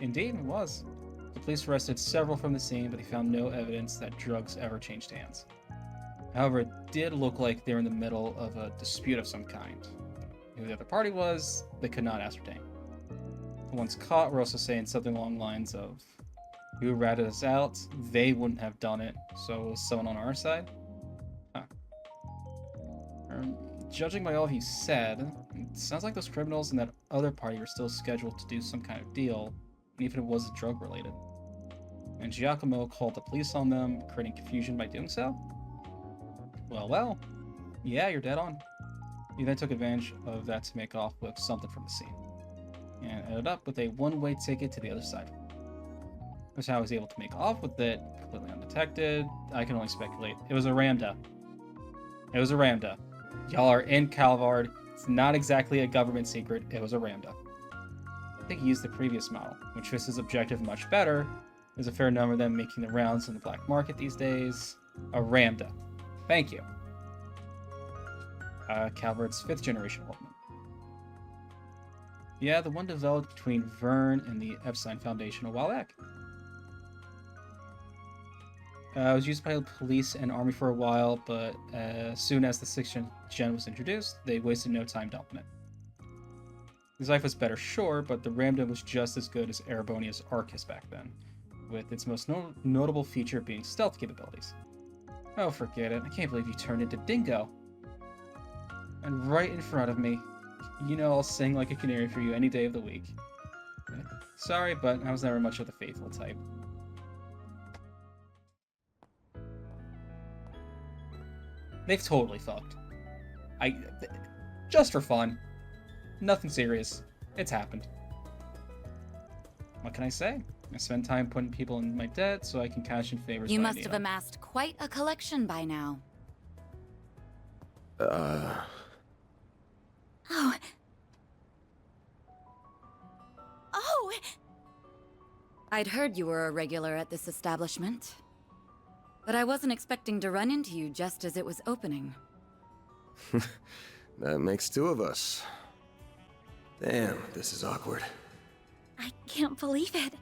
Indeed, it was. The police arrested several from the scene, but they found no evidence that drugs ever changed hands. However, it did look like they were in the middle of a dispute of some kind. Who the other party was, they could not ascertain. The ones caught were also saying something along the lines of, who ratted us out, they wouldn't have done it, so it was someone on our side? Huh. Judging by all he said, it sounds like those criminals and that other party were still scheduled to do some kind of deal, even if it wasn't drug-related. And Giacomo called the police on them, creating confusion by doing so? Well, yeah, you're dead on. He then took advantage of that to make off with something from the scene, and ended up with a one-way ticket to the other side. That's how I was able to make off with it, completely undetected. I can only speculate. It was a Ramda. It was a Ramda. Y'all are in Calvard. It's not exactly a government secret. It was a Ramda. I think he used the previous model, which fits his objective much better. There's a fair number of them making the rounds in the black market these days. A Ramda. Thank you. Calvard's 5th generation Workman. Yeah, the one developed between Vern and the Epstein Foundation a while back. It was used by the police and army for a while, but as soon as the 6th gen was introduced, they wasted no time dumping it. His life was better, sure, but the Ramda was just as good as Erebonia's Arcus back then, with its most notable feature being stealth capabilities. Oh, forget it. I can't believe you turned into Dingo. And right in front of me. You know I'll sing like a canary for you any day of the week. Sorry, but I was never much of the faithful type. They've totally fucked. Just for fun. Nothing serious. It's happened. What can I say? I spend time putting people in my debt so I can cash in favors. You must have amassed quite a collection by now. Oh. Oh! I'd heard you were a regular at this establishment. But I wasn't expecting to run into you just as it was opening. That makes 2 of us. Damn, this is awkward. I can't believe it.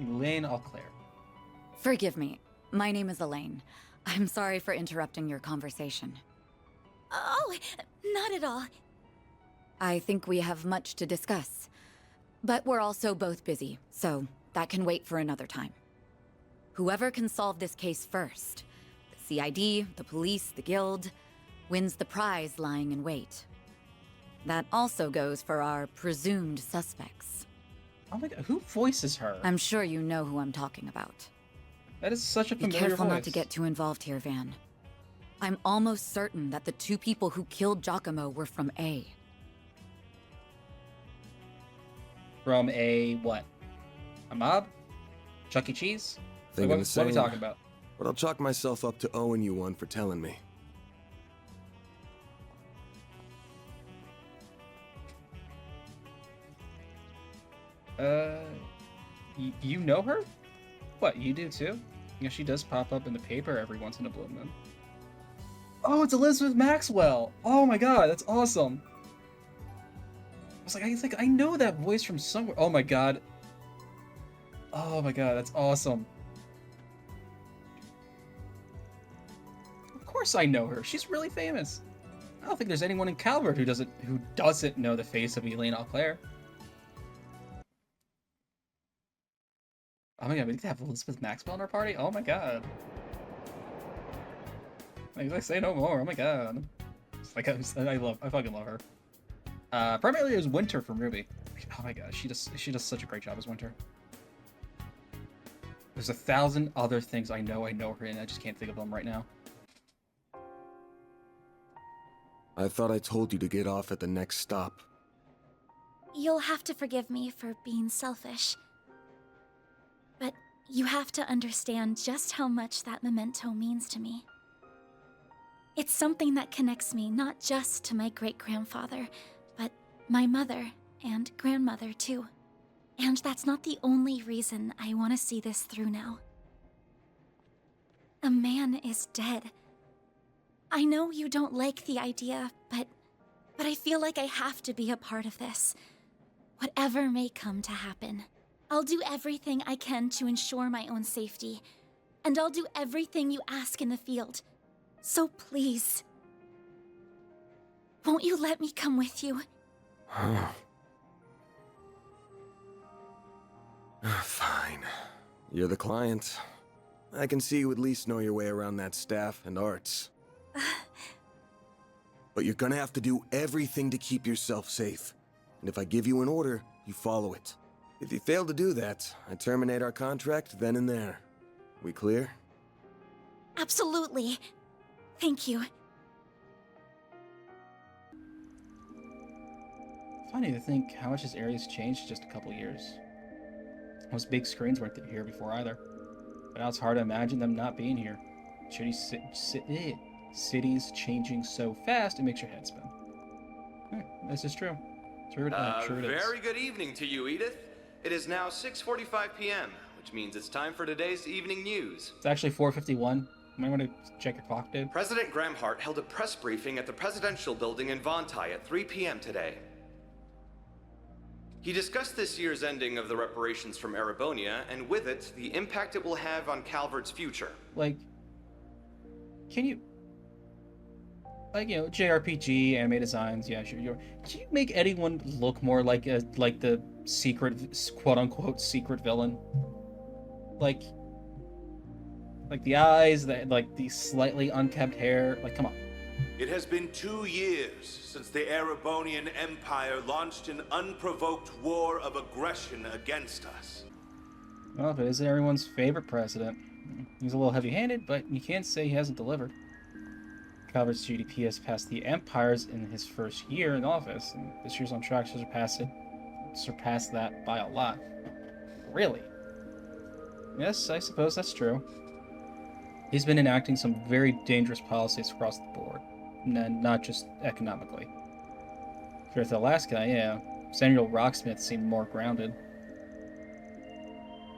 Elaine Auclair. Forgive me. My name is Elaine. I'm sorry for interrupting your conversation. Oh, not at all. I think we have much to discuss. But we're also both busy, so that can wait for another time. Whoever can solve this case first, the CID, the police, the guild, wins the prize lying in wait. That also goes for our presumed suspects. Oh my god, who voices her? I'm sure you know who I'm talking about. That is such a familiar Be careful voice. not to get too involved here, Van. I'm almost certain that the 2 people who killed Giacomo were from A. From a what? A mob? Chuck E. Cheese? Thinking what the are same. we talking about? But I'll chalk myself up to owing you one for telling me. You know her? What, you do too? Yeah, she does pop up in the paper every once in a blue moon. Oh, it's Elizabeth Maxwell! Oh my god, that's awesome! I was like, I know that voice from somewhere. Oh my god. Oh my god, that's awesome. Of course I know her. She's really famous. I don't think there's anyone in Calvert who doesn't know the face of Elaine Auclair. Oh my god, we need to have Elizabeth Maxwell in our party? Oh my god. I say no more. Oh my god. It's like I fucking love her. Primarily it was Winter from Ruby. Oh my god, she does such a great job as Winter. There's 1,000 other things I know her in. I just can't think of them right now. I thought I told you to get off at the next stop. You'll have to forgive me for being selfish. But you have to understand just how much that memento means to me. It's something that connects me not just to my great-grandfather, but my mother and grandmother too. And that's not the only reason I want to see this through now. A man is dead. I know you don't like the idea, but I feel like I have to be a part of this. Whatever may come to happen, I'll do everything I can to ensure my own safety. And I'll do everything you ask in the field. So please, won't you let me come with you? Fine. You're the client. I can see you at least know your way around that staff and arts. But you're gonna have to do everything to keep yourself safe. And if I give you an order, you follow it. If you fail to do that, I terminate our contract then and there. We clear? Absolutely. Thank you. Funny to think how much this area's changed in just a couple years. Those big screens weren't here before either. But now it's hard to imagine them not being here. Cities changing so fast, it makes your head spin. This is true. Sure it is. Very good evening to you, Edith. It is now 6:45 p.m., which means it's time for today's evening news. It's actually 4:51. You might want to check your clock, dude. President Gramhart held a press briefing at the Presidential Building in Vontai at 3 p.m. today. He discussed this year's ending of the reparations from Erebonia, and with it, the impact it will have on Calvert's future. Like, can you... Like, you know, JRPG, anime designs, yeah, sure. Can you make anyone look more like the secret, quote-unquote, secret villain? Like the eyes, like the slightly unkempt hair, like, come on. It has been 2 years since the Erebonian Empire launched an unprovoked war of aggression against us. Well, but isn't everyone's favorite president? He's a little heavy-handed, but you can't say he hasn't delivered. Calvert's GDP has passed the Empire's in his first year in office, and this year's on track to surpass that by a lot. Really? Yes, I suppose that's true. He's been enacting some very dangerous policies across the board, not just economically. Compared to the last guy, yeah, Samuel Rocksmith seemed more grounded.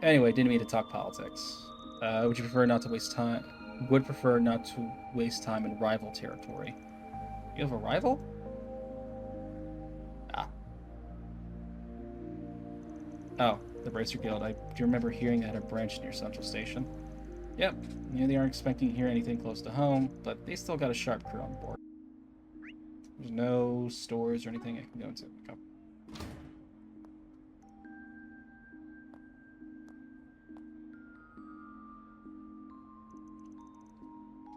Anyway, didn't mean to talk politics. Would prefer not to waste time in rival territory. You have a rival? Ah. Oh, the Bracer Guild. I do remember hearing that had a branch near Central Station. Yep, they aren't expecting to hear anything close to home, but they still got a sharp crew on board. There's no stores or anything I can go into. Okay.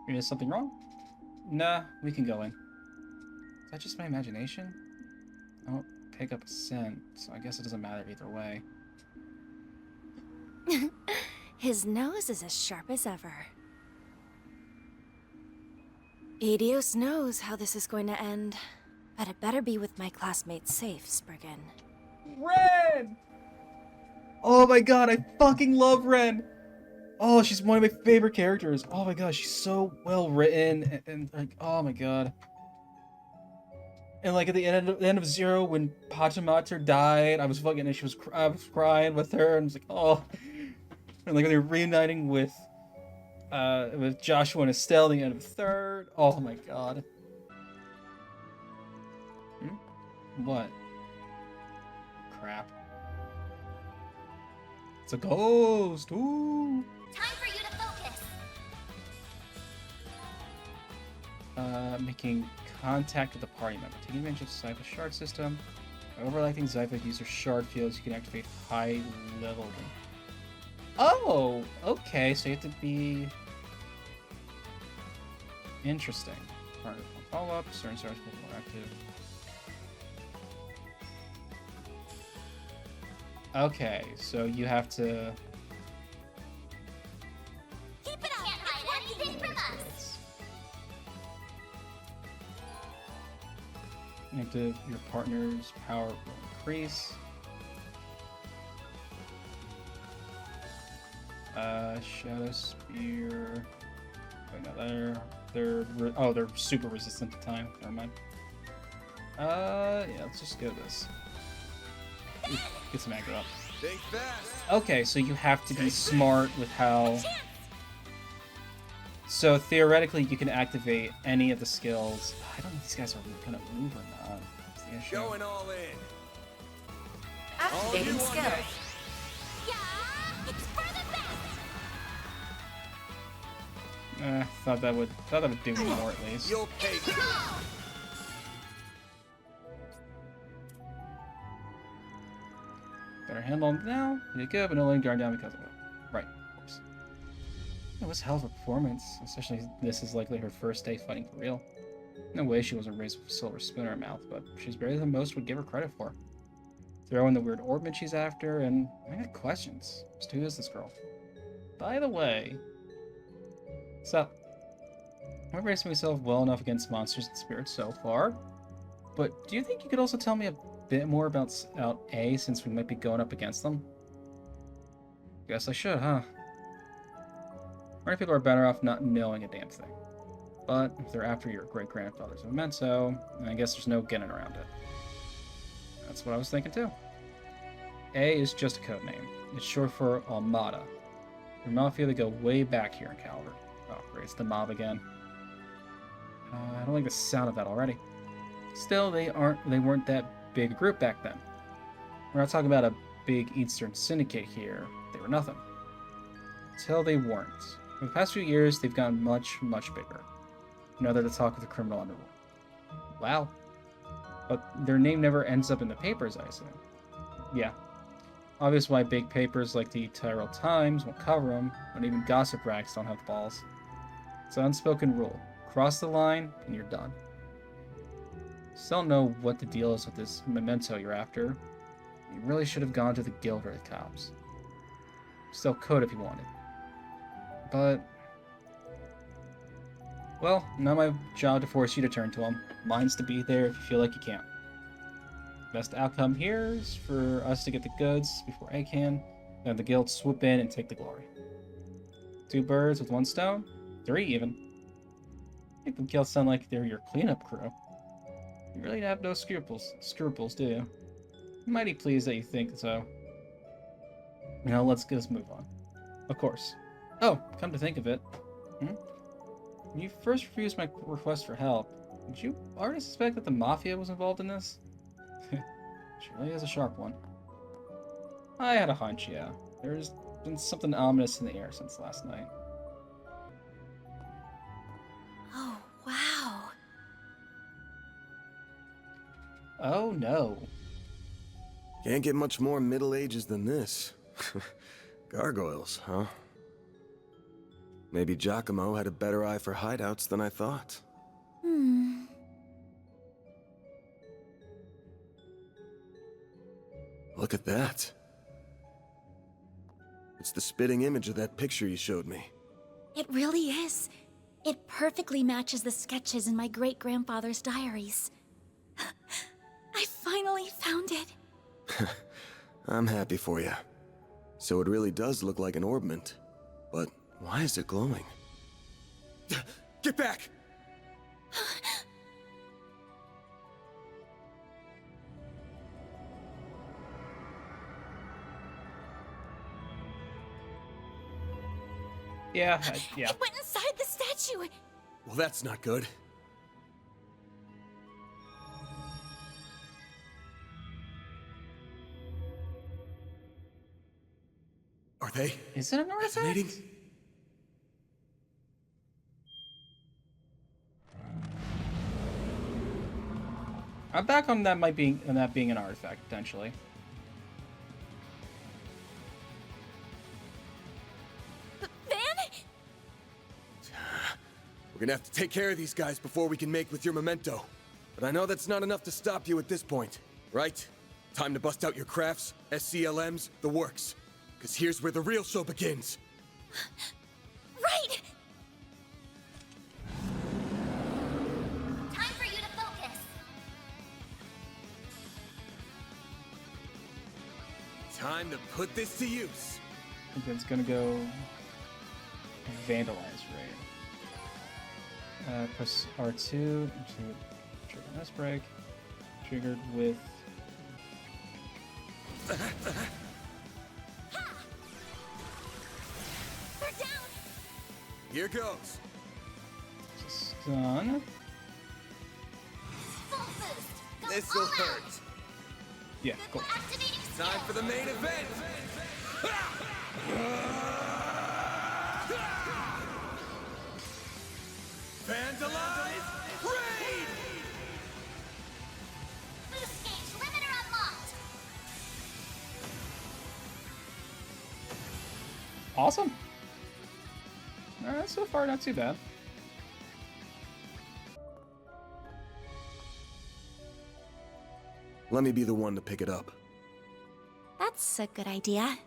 Is something wrong? Nah, we can go in. Is that just my imagination? I don't pick up a scent, so I guess it doesn't matter either way. His nose is as sharp as ever. Adios knows how this is going to end, but it better be with my classmates safe, Spriggan. Ren! Oh my god, I fucking love Ren! Oh, she's one of my favorite characters. Oh my god, she's so well written, and like, oh my god. And like at the end of Zero, when Pachamater died, I was crying with her, and I was like, oh. And like when they're reuniting with Joshua and Estelle at the end of Third. Oh my god. What? Crap. It's a ghost. Ooh. Time for you to focus. Making contact with the party member. Taking advantage of Zypha's shard system. By overlapping Zypha user shard fields, you can activate high level. Oh, okay. So you have to be. Interesting. Follow-up, certain stars will be more active. Okay, so you have to... Keep it up! Can't hide anything from us! You have to, your partner's power will increase. Shadow Spear. Wait, no, they're super resistant to time. Never mind. Yeah, let's just go this. Ooh, get some aggro up. Think fast. Okay, so you have to be smart with how... So theoretically, you can activate any of the skills. I don't know if these guys are gonna move or not. That's the issue. Going all in. Activating skill. Yeah, it's for the best! Thought that would do more at least. You'll pay. Better handle him now. You good, but no letting guard down because of it. Right. Oops. It was a hell of a performance, especially this is likely her first day fighting for real. No way she wasn't raised with a silver spoon in her mouth, but she's better than most would give her credit for. Throw in the weird orbment she's after, and I got questions. Just who is this girl? By the way, so I've raised myself well enough against monsters and spirits so far, but do you think you could also tell me a bit more about A, since we might be going up against them? Guess I should, huh? Many people are better off not knowing a damn thing. But if they're after your great-grandfather's memento, I guess there's no getting around it. That's what I was thinking too. A is just a code name. It's short for Almada. Your mafia, they go way back here in Calvert. Oh, great, it's the mob again. I don't like the sound of that already. Still, they weren't that big a group back then. We're not talking about a big Eastern syndicate here. They were nothing. Until they weren't. For the past few years, they've gotten much, much bigger. Now they're the talk of the criminal underworld. Wow. But their name never ends up in the papers, I assume. Yeah. Obvious why big papers like the Tyrell Times won't cover them, and even gossip rags don't have the balls. It's an unspoken rule. Cross the line, and you're done. Still don't know what the deal is with this memento you're after. You really should have gone to the guild or the cops. Still could if you wanted. But... well, not my job to force you to turn to them. Mine's to be there if you feel like you can't. Best outcome here is for us to get the goods before I can, then the guild swoop in and take the glory. 2 birds with 1 stone? 3 even. Make the guild sound like they're your cleanup crew. You really have no scruples, do you? I'm mighty pleased that you think so. Now let's move on. Of course. Oh, come to think of it. When you first refused my request for help, did you already suspect that the Mafia was involved in this? She really is a sharp one. I had a hunch, yeah. There's been something ominous in the air since last night. Oh, wow. Oh, no. Can't get much more Middle Ages than this. Gargoyles, huh? Maybe Giacomo had a better eye for hideouts than I thought. Look at that. It's the spitting image of that picture you showed me. It really is. It perfectly matches the sketches in my great-grandfather's diaries. I finally found it. I'm happy for you. So it really does look like an orbment. But why is it glowing? Get back! Yeah. It went inside the statue. Well, that's not good. Are they? Is it an artifact? I'm back on that being an artifact potentially. We're gonna have to take care of these guys before we can make with your memento. But I know that's not enough to stop you at this point, right? Time to bust out your crafts, SCLMs, the works. Because here's where the real show begins. Right! Time for you to focus. Time to put this to use. I think it's gonna go vandalize raid. Press R2 to trigger this break. Triggered with. They're down. Here goes. Stun. Full boost. Go This'll all out. hurt. Yeah, cool. Activating skill. Time for the main event. Vandalize raid! Boost gauge limiter unlocked. Awesome. Alright, so far not too bad. Let me be the one to pick it up. That's a good idea.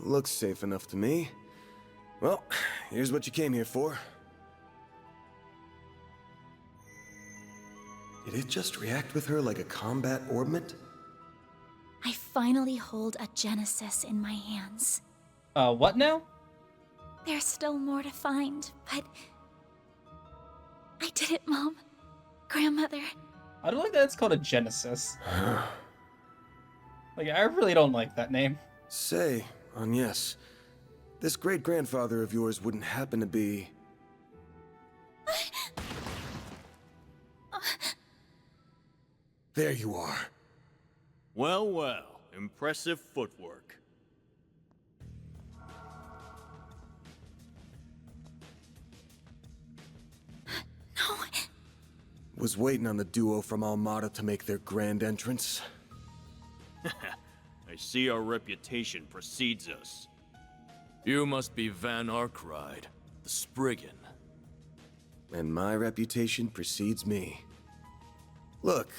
Looks safe enough to me. Well, here's what you came here for. Did it just react with her like a combat orbment? I finally hold a Genesis in my hands. What now? There's still more to find, but... I did it, Mom. Grandmother. I don't like that it's called a Genesis. Like, I really don't like that name. Say, Agnes, this great-grandfather of yours wouldn't happen to be... There you are. Well, well. Impressive footwork. No. Was waiting on the duo from Almada to make their grand entrance. I see our reputation precedes us. You must be Van Arkride, the Spriggan. And my reputation precedes me. Look,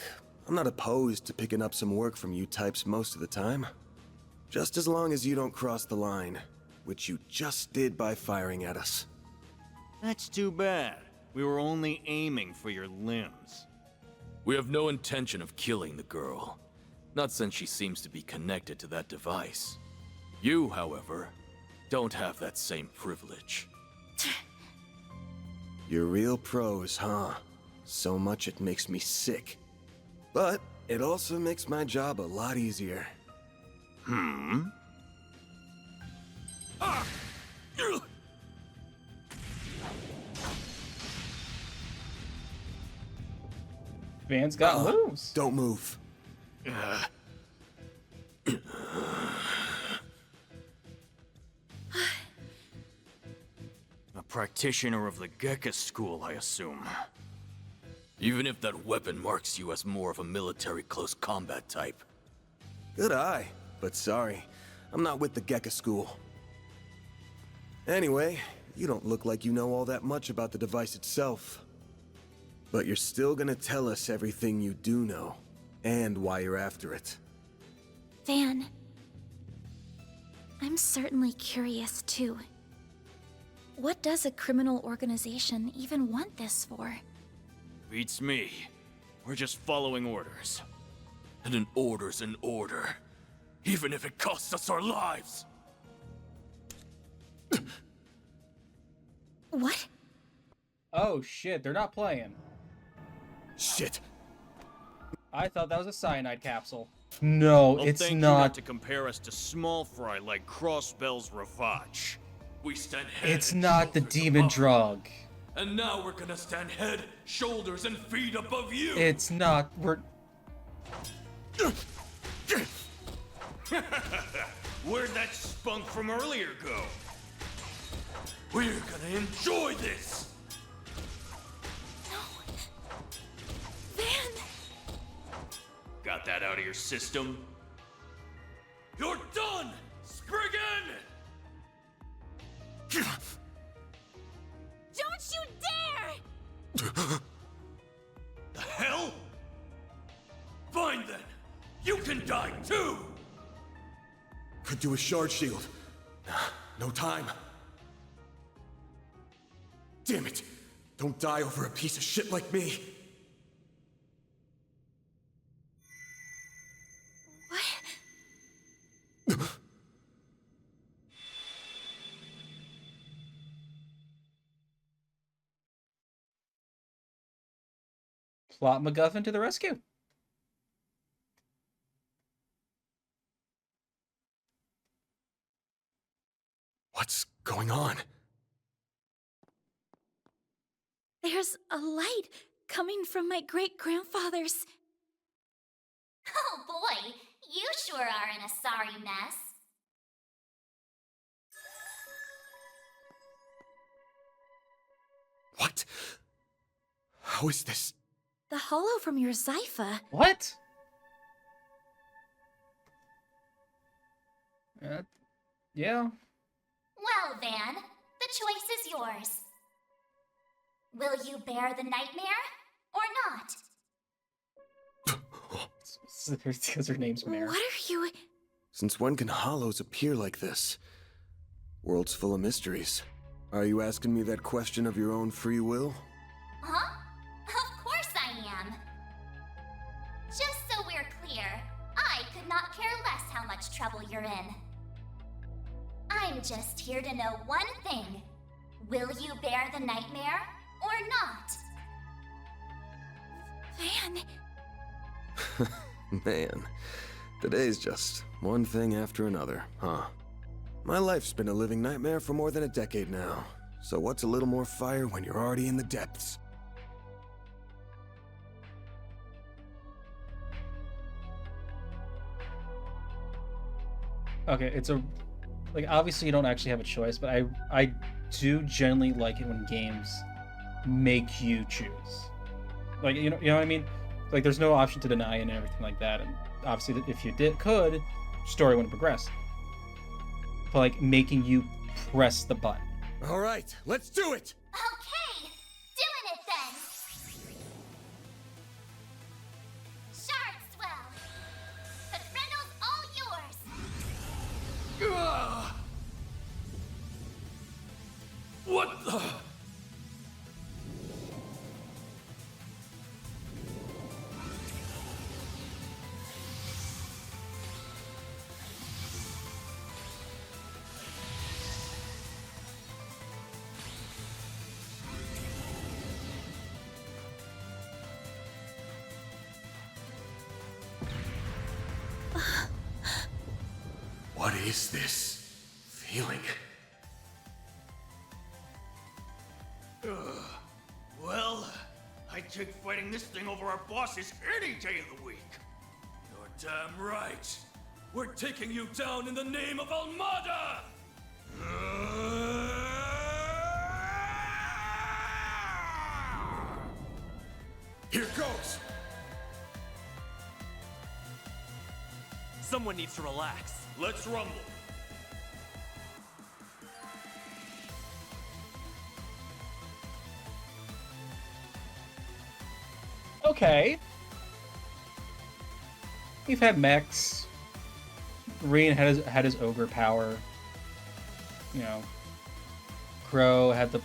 I'm not opposed to picking up some work from you types most of the time. Just as long as you don't cross the line, which you just did by firing at us. That's too bad. We were only aiming for your limbs. We have no intention of killing the girl. Not since she seems to be connected to that device. You, however, don't have that same privilege. You're real pros, huh? So much it makes me sick. But it also makes my job a lot easier. Van's got moves. Don't move. A practitioner of the Gekka school, I assume. Even if that weapon marks you as more of a military close combat type. Good eye, but sorry. I'm not with the Gekka school. Anyway, you don't look like you know all that much about the device itself. But you're still gonna tell us everything you do know, and why you're after it. Van. I'm certainly curious, too. What does a criminal organization even want this for? Beats me. We're just following orders. And an order's an order. Even if it costs us our lives! What? Oh shit, they're not playing. Shit. I thought that was a cyanide capsule. No, Well, it's thank you not. to compare us to small fry like Crossbell's Ravage. We stand head It's and not the shoulders demon above. drug. And now we're gonna stand head, shoulders, and feet above you! It's not. We're. Where'd that spunk from earlier go? We're gonna enjoy this! Van! Got that out of your system? You're done! Spriggan! Don't you dare! The hell? Fine then. You can die too! Could do a shard shield. No time. Damn it! Don't die over a piece of shit like me. Plot MacGuffin to the rescue. What's going on? There's a light coming from my great-grandfather's. Oh boy, you sure are in a sorry mess. What? How is this? The hollow from your Zypha. What? Yeah. Well, Van, the choice is yours. Will you bear the nightmare or not? Because her name's Mare. What are you? Since when can hollows appear like this? World's full of mysteries. Are you asking me that question of your own free will? Huh? Of course I am. Just so we're clear, I could not care less how much trouble you're in. I'm just here to know one thing. Will you bear the nightmare or not? Van. Man, today's just one thing after another, huh? My life's been a living nightmare for more than a decade now. So what's a little more fire when you're already in the depths? Okay, it's a like obviously you don't actually have a choice, but I do generally like it when games make you choose. Like you know what I mean? Like there's no option to deny and everything like that, and obviously if you could, story wouldn't progress. But like making you press the button. All right, let's do it. Okay, doing it then. Shard swell. The Grendel's all yours. What the? What is this feeling? Well, I'd take fighting this thing over our bosses any day of the week. You're damn right. We're taking you down in the name of Almada! Here goes! Someone needs to relax. Let's rumble. Okay. We've had mechs. Reen had his ogre power. You know. Crow had the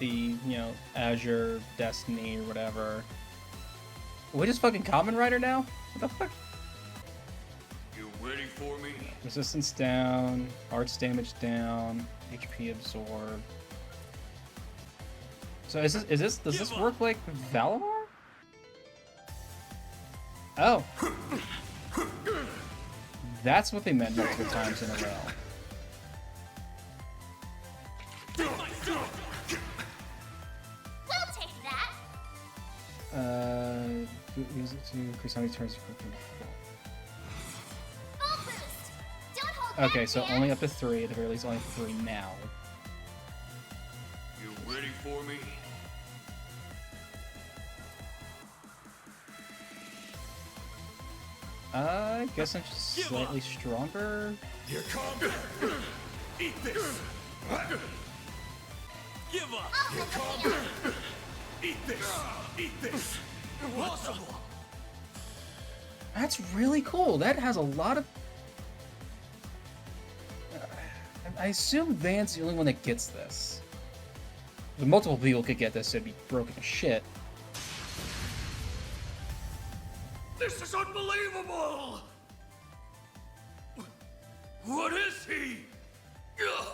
you know Azure Destiny or whatever. Are we just fucking Common Rider now? What the fuck? You ready for me? Resistance down, arts damage down, HP absorb. So does this work like Valimar? Oh. That's what they meant multiple times in a row. We'll take that. Use it to increase how many turns per Full boost. Don't hold Okay, back, so man. only up to 3, at the very least only 3 now. You ready for me? I guess I'm just slightly stronger. Here comes. Eat this. Give up! Here comes. Eat this. Eat this. Impossible! That's really cool. That has a lot of... I assume Van's the only one that gets this. If multiple people could get this, it'd be broken to shit. This is unbelievable! What is he? Ugh.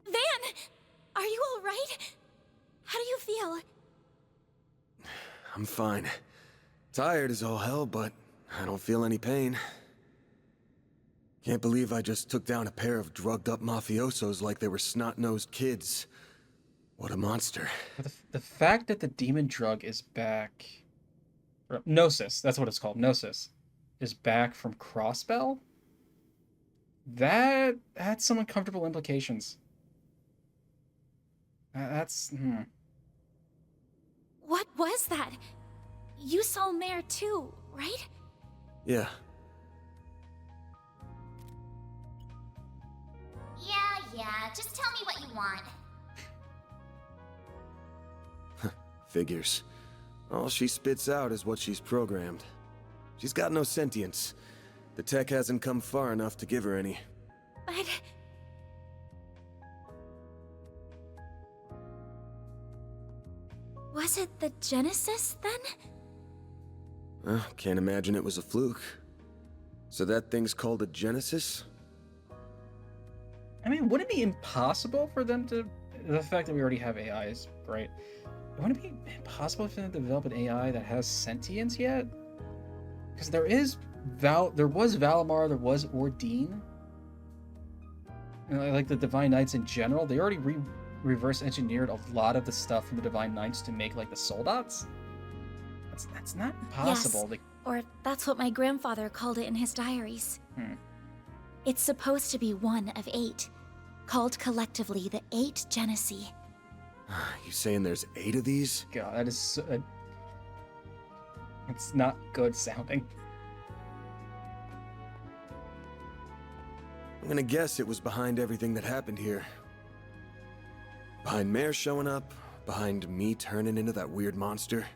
Van! Are you alright? How do you feel? I'm fine. Tired as all hell, but I don't feel any pain. Can't believe I just took down a pair of drugged-up mafiosos like they were snot-nosed kids. What a monster. The fact that the demon drug is back... or Gnosis, that's what it's called, Gnosis, is back from Crossbell? That had some uncomfortable implications. That's... What was that? You saw Mare too, right? Yeah. Yeah, just tell me what you want. Figures. All she spits out is what she's programmed. She's got no sentience. The tech hasn't come far enough to give her any. But... was it the Genesis, then? Can't imagine it was a fluke. So that thing's called a Genesis? I mean, would it be impossible for them to... The fact that we already have AI is great. Wouldn't it be impossible for them to develop an AI that has sentience yet? Because there was Valimar, there was Ordine. And like the Divine Knights in general, they already reverse engineered a lot of the stuff from the Divine Knights to make like the Soldats. That's not impossible. Yes, or that's what my grandfather called it in his diaries. It's supposed to be one of 8, called collectively the 8 Genesee. You saying there's 8 of these? God, that is so... it's not good sounding. I'm gonna guess it was behind everything that happened here. Behind Mare showing up, behind me turning into that weird monster.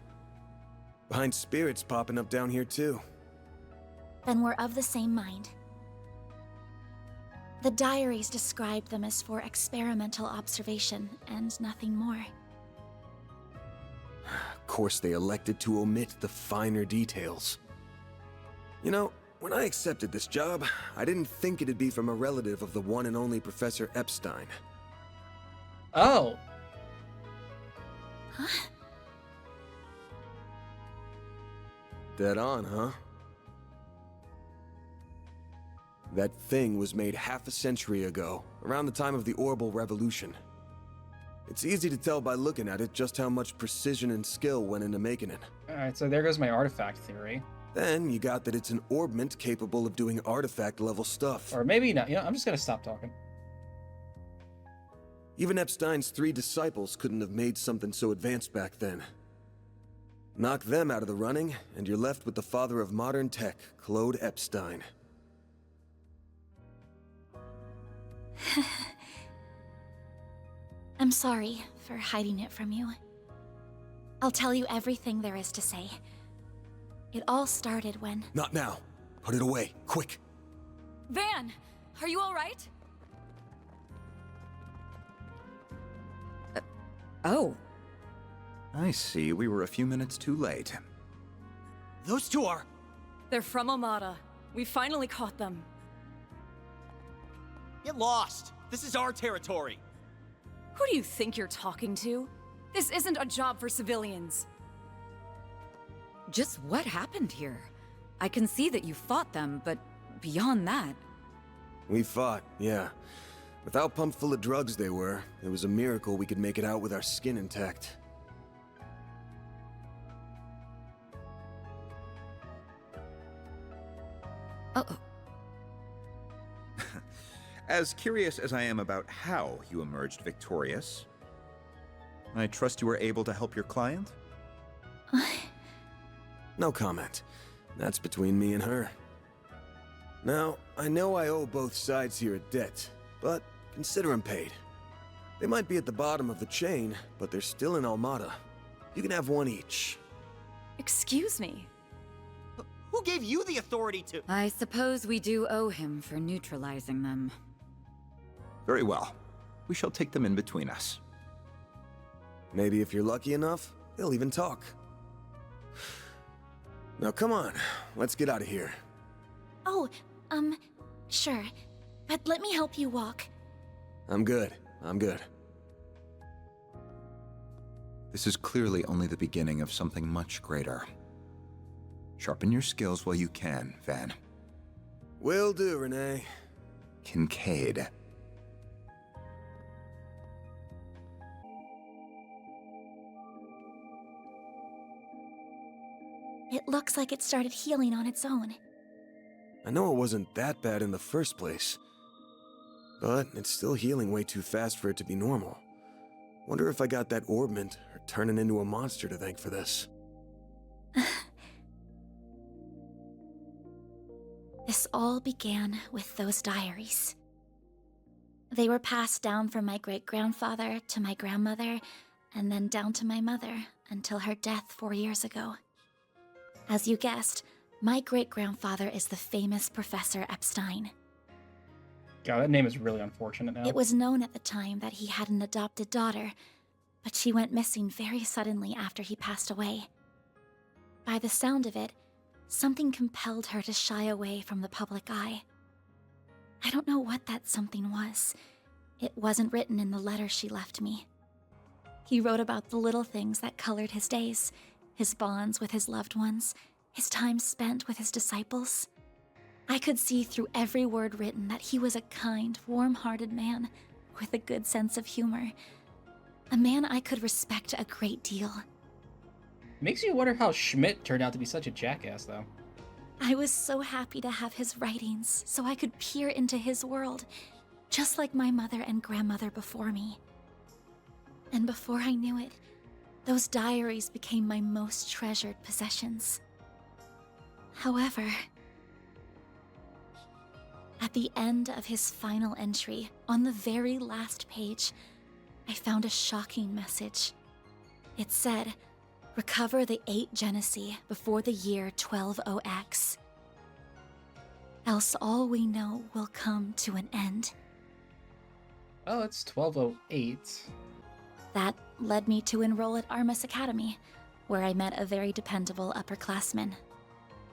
Behind spirits popping up down here too. Then we're of the same mind. The diaries described them as for experimental observation and nothing more. Of course they elected to omit the finer details. You know, when I accepted this job, I didn't think it'd be from a relative of the one and only Professor Epstein. Oh. Huh? Dead on, huh? That thing was made half a century ago, around the time of the Orbital Revolution. It's easy to tell by looking at it just how much precision and skill went into making it. Alright, so there goes my artifact theory. Then you got that it's an orbment capable of doing artifact-level stuff. Or maybe not. You know, I'm just gonna stop talking. Even Epstein's 3 disciples couldn't have made something so advanced back then. Knock them out of the running, and you're left with the father of modern tech, Claude Epstein. I'm sorry for hiding it from you. I'll tell you everything there is to say. It all started when... Not now. Put it away, quick. Van, are you all right? Oh. I see. We were a few minutes too late. Those two are... They're from Amada. We finally caught them. Get lost! This is our territory! Who do you think you're talking to? This isn't a job for civilians. Just what happened here? I can see that you fought them, but beyond that... We fought, yeah. With how pumped full of drugs they were, it was a miracle we could make it out with our skin intact. As curious as I am about how you emerged victorious, I trust you were able to help your client? No comment. That's between me and her. Now, I know I owe both sides here a debt, but consider them paid. They might be at the bottom of the chain, but they're still in Almada. You can have one each. Excuse me. Who gave you the authority to— I suppose we do owe him for neutralizing them. Very well. We shall take them in between us. Maybe if you're lucky enough, they'll even talk. Now come on, let's get out of here. Oh, sure. But let me help you walk. I'm good. This is clearly only the beginning of something much greater. Sharpen your skills while you can, Van. Will do, Renee. Kincaid. It looks like it started healing on its own. I know it wasn't that bad in the first place, but it's still healing way too fast for it to be normal. Wonder if I got that orbment or turning into a monster to thank for this. This all began with those diaries. They were passed down from my great-grandfather to my grandmother, and then down to my mother until her death 4 years ago. As you guessed, my great-grandfather is the famous Professor Epstein. God, that name is really unfortunate now. It was known at the time that he had an adopted daughter, but she went missing very suddenly after he passed away. By the sound of it, something compelled her to shy away from the public eye. I don't know what that something was. It wasn't written in the letter she left me. He wrote about the little things that colored his days, his bonds with his loved ones, his time spent with his disciples. I could see through every word written that he was a kind, warm-hearted man with a good sense of humor. A man I could respect a great deal. Makes you wonder how Schmidt turned out to be such a jackass, though. I was so happy to have his writings so I could peer into his world, just like my mother and grandmother before me. And before I knew it, those diaries became my most treasured possessions. However, at the end of his final entry, on the very last page, I found a shocking message. It said, "Recover the 8 Genesee before the year 120X. Else all we know will come to an end." Oh, it's 1208. That led me to enroll at Armus Academy, where I met a very dependable upperclassman.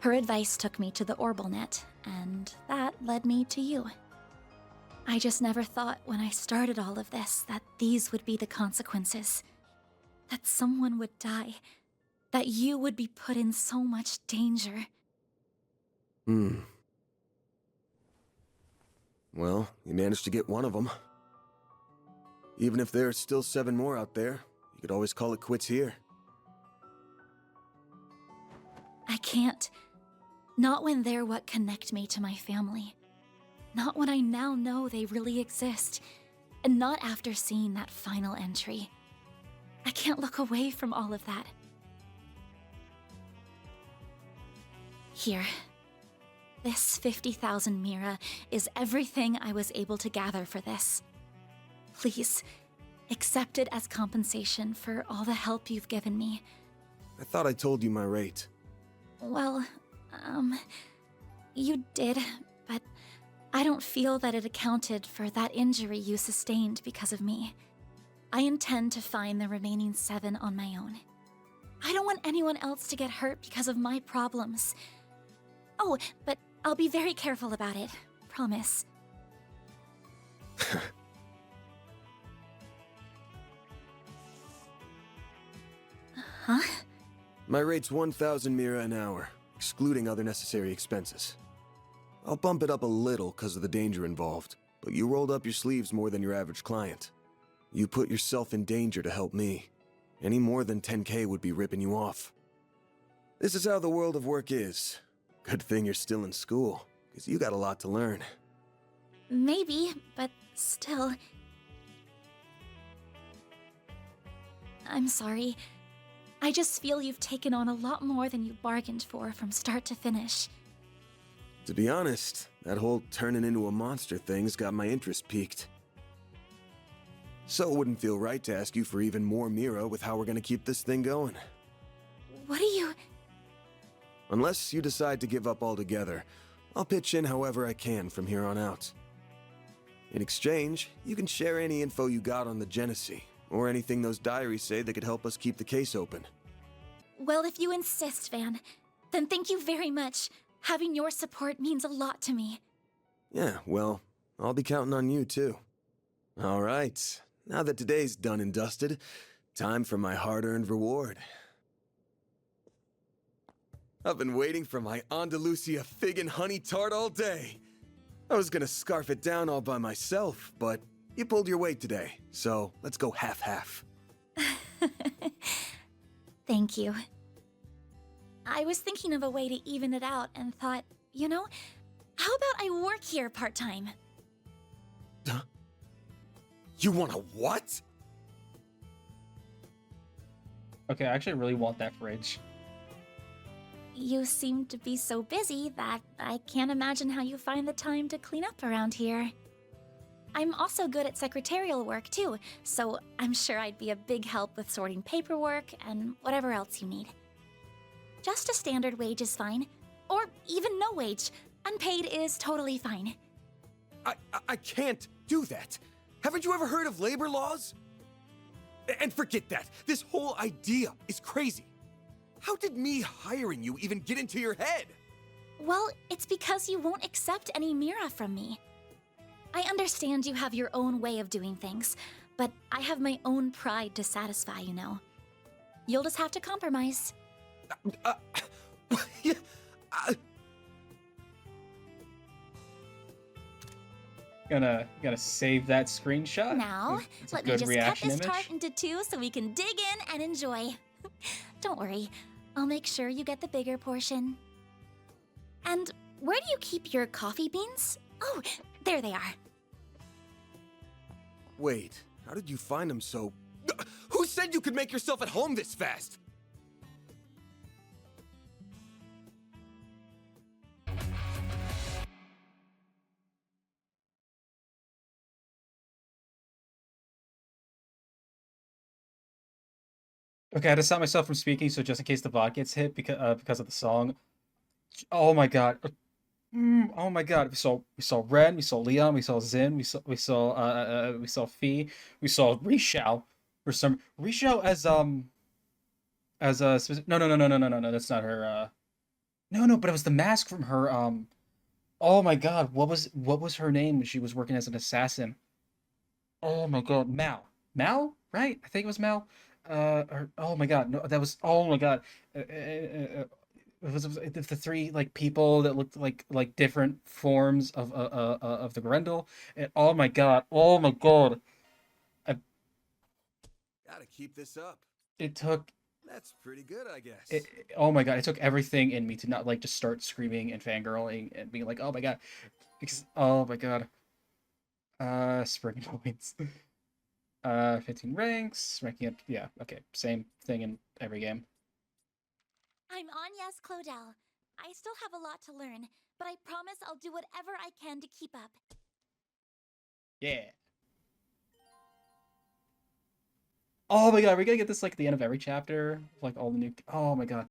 Her advice took me to the Orbalnet, and that led me to you. I just never thought when I started all of this that these would be the consequences. That someone would die. That you would be put in so much danger. Well, you managed to get one of them. Even if there are still 7 more out there, you could always call it quits here. I can't. Not when they're what connect me to my family. Not when I now know they really exist. And not after seeing that final entry. I can't look away from all of that. Here. This 50,000 Mira is everything I was able to gather for this. Please, accept it as compensation for all the help you've given me. I thought I told you my rate. Well, you did, but I don't feel that it accounted for that injury you sustained because of me. I intend to find the remaining 7 on my own. I don't want anyone else to get hurt because of my problems. Oh, but I'll be very careful about it. Promise. Huh? My rate's 1,000 Mira an hour, excluding other necessary expenses. I'll bump it up a little because of the danger involved, but you rolled up your sleeves more than your average client. You put yourself in danger to help me. Any more than 10K would be ripping you off. This is how the world of work is. Good thing you're still in school, because you got a lot to learn. Maybe, but still. I'm sorry. I just feel you've taken on a lot more than you bargained for from start to finish. To be honest, that whole turning into a monster thing's got my interest piqued. So it wouldn't feel right to ask you for even more Mira with how we're gonna keep this thing going. What are you... Unless you decide to give up altogether, I'll pitch in however I can from here on out. In exchange, you can share any info you got on the Genesee, or anything those diaries say that could help us keep the case open. Well, if you insist, Van, then thank you very much. Having your support means a lot to me. Yeah, well, I'll be counting on you too. All right, now that today's done and dusted, time for my hard-earned reward. I've been waiting for my Andalusia fig and honey tart all day. I was gonna scarf it down all by myself, but you pulled your weight today, so let's go half-half. Thank you. I was thinking of a way to even it out and thought, you know, how about I work here part-time? You want a what? Okay, I actually really want that fridge. You seem to be so busy that I can't imagine how you find the time to clean up around here. I'm also good at secretarial work too, so I'm sure I'd be a big help with sorting paperwork and whatever else you need. Just a standard wage is fine, or even no wage. Unpaid is totally fine. I can't do that. Haven't you ever heard of labor laws? And forget that. This whole idea is crazy. How did me hiring you even get into your head? Well, it's because you won't accept any Mira from me. I understand you have your own way of doing things, but I have my own pride to satisfy, you know. You'll just have to compromise. Gonna save that screenshot. Now, It's a let me good just cut reaction this image. tart into two so we can dig in and enjoy. Don't worry, I'll make sure you get the bigger portion. And where do you keep your coffee beans? Oh, there they are. Wait, how did you find them so... Who said you could make yourself at home this fast? Okay, I had to stop myself from speaking, so just in case the VOD gets hit because of the song. Oh my god. Oh my god. We saw Ren, we saw Leon, we saw Zin, we saw Fee, we saw Rishao for some Rishao as a specific, no, that's not her no, but it was the mask from her oh my god, what was her name when she was working as an assassin? Oh my god, Mal, right? I think it was Mal. Oh my god, no, that was, oh my god. It was the three like people that looked like different forms of the Grendel, and oh my god, Gotta keep this up. it took That's pretty good, I guess. oh my god, it took everything in me to not like just start screaming and fangirling and being like, oh my god, because oh my god, spring points. 15 ranks, ranking up, yeah, okay, same thing in every game. I'm Anya's Claudel. I still have a lot to learn, but I promise I'll do whatever I can to keep up. Yeah. Oh my god, we're gonna get this like at the end of every chapter, like all the new, oh my god.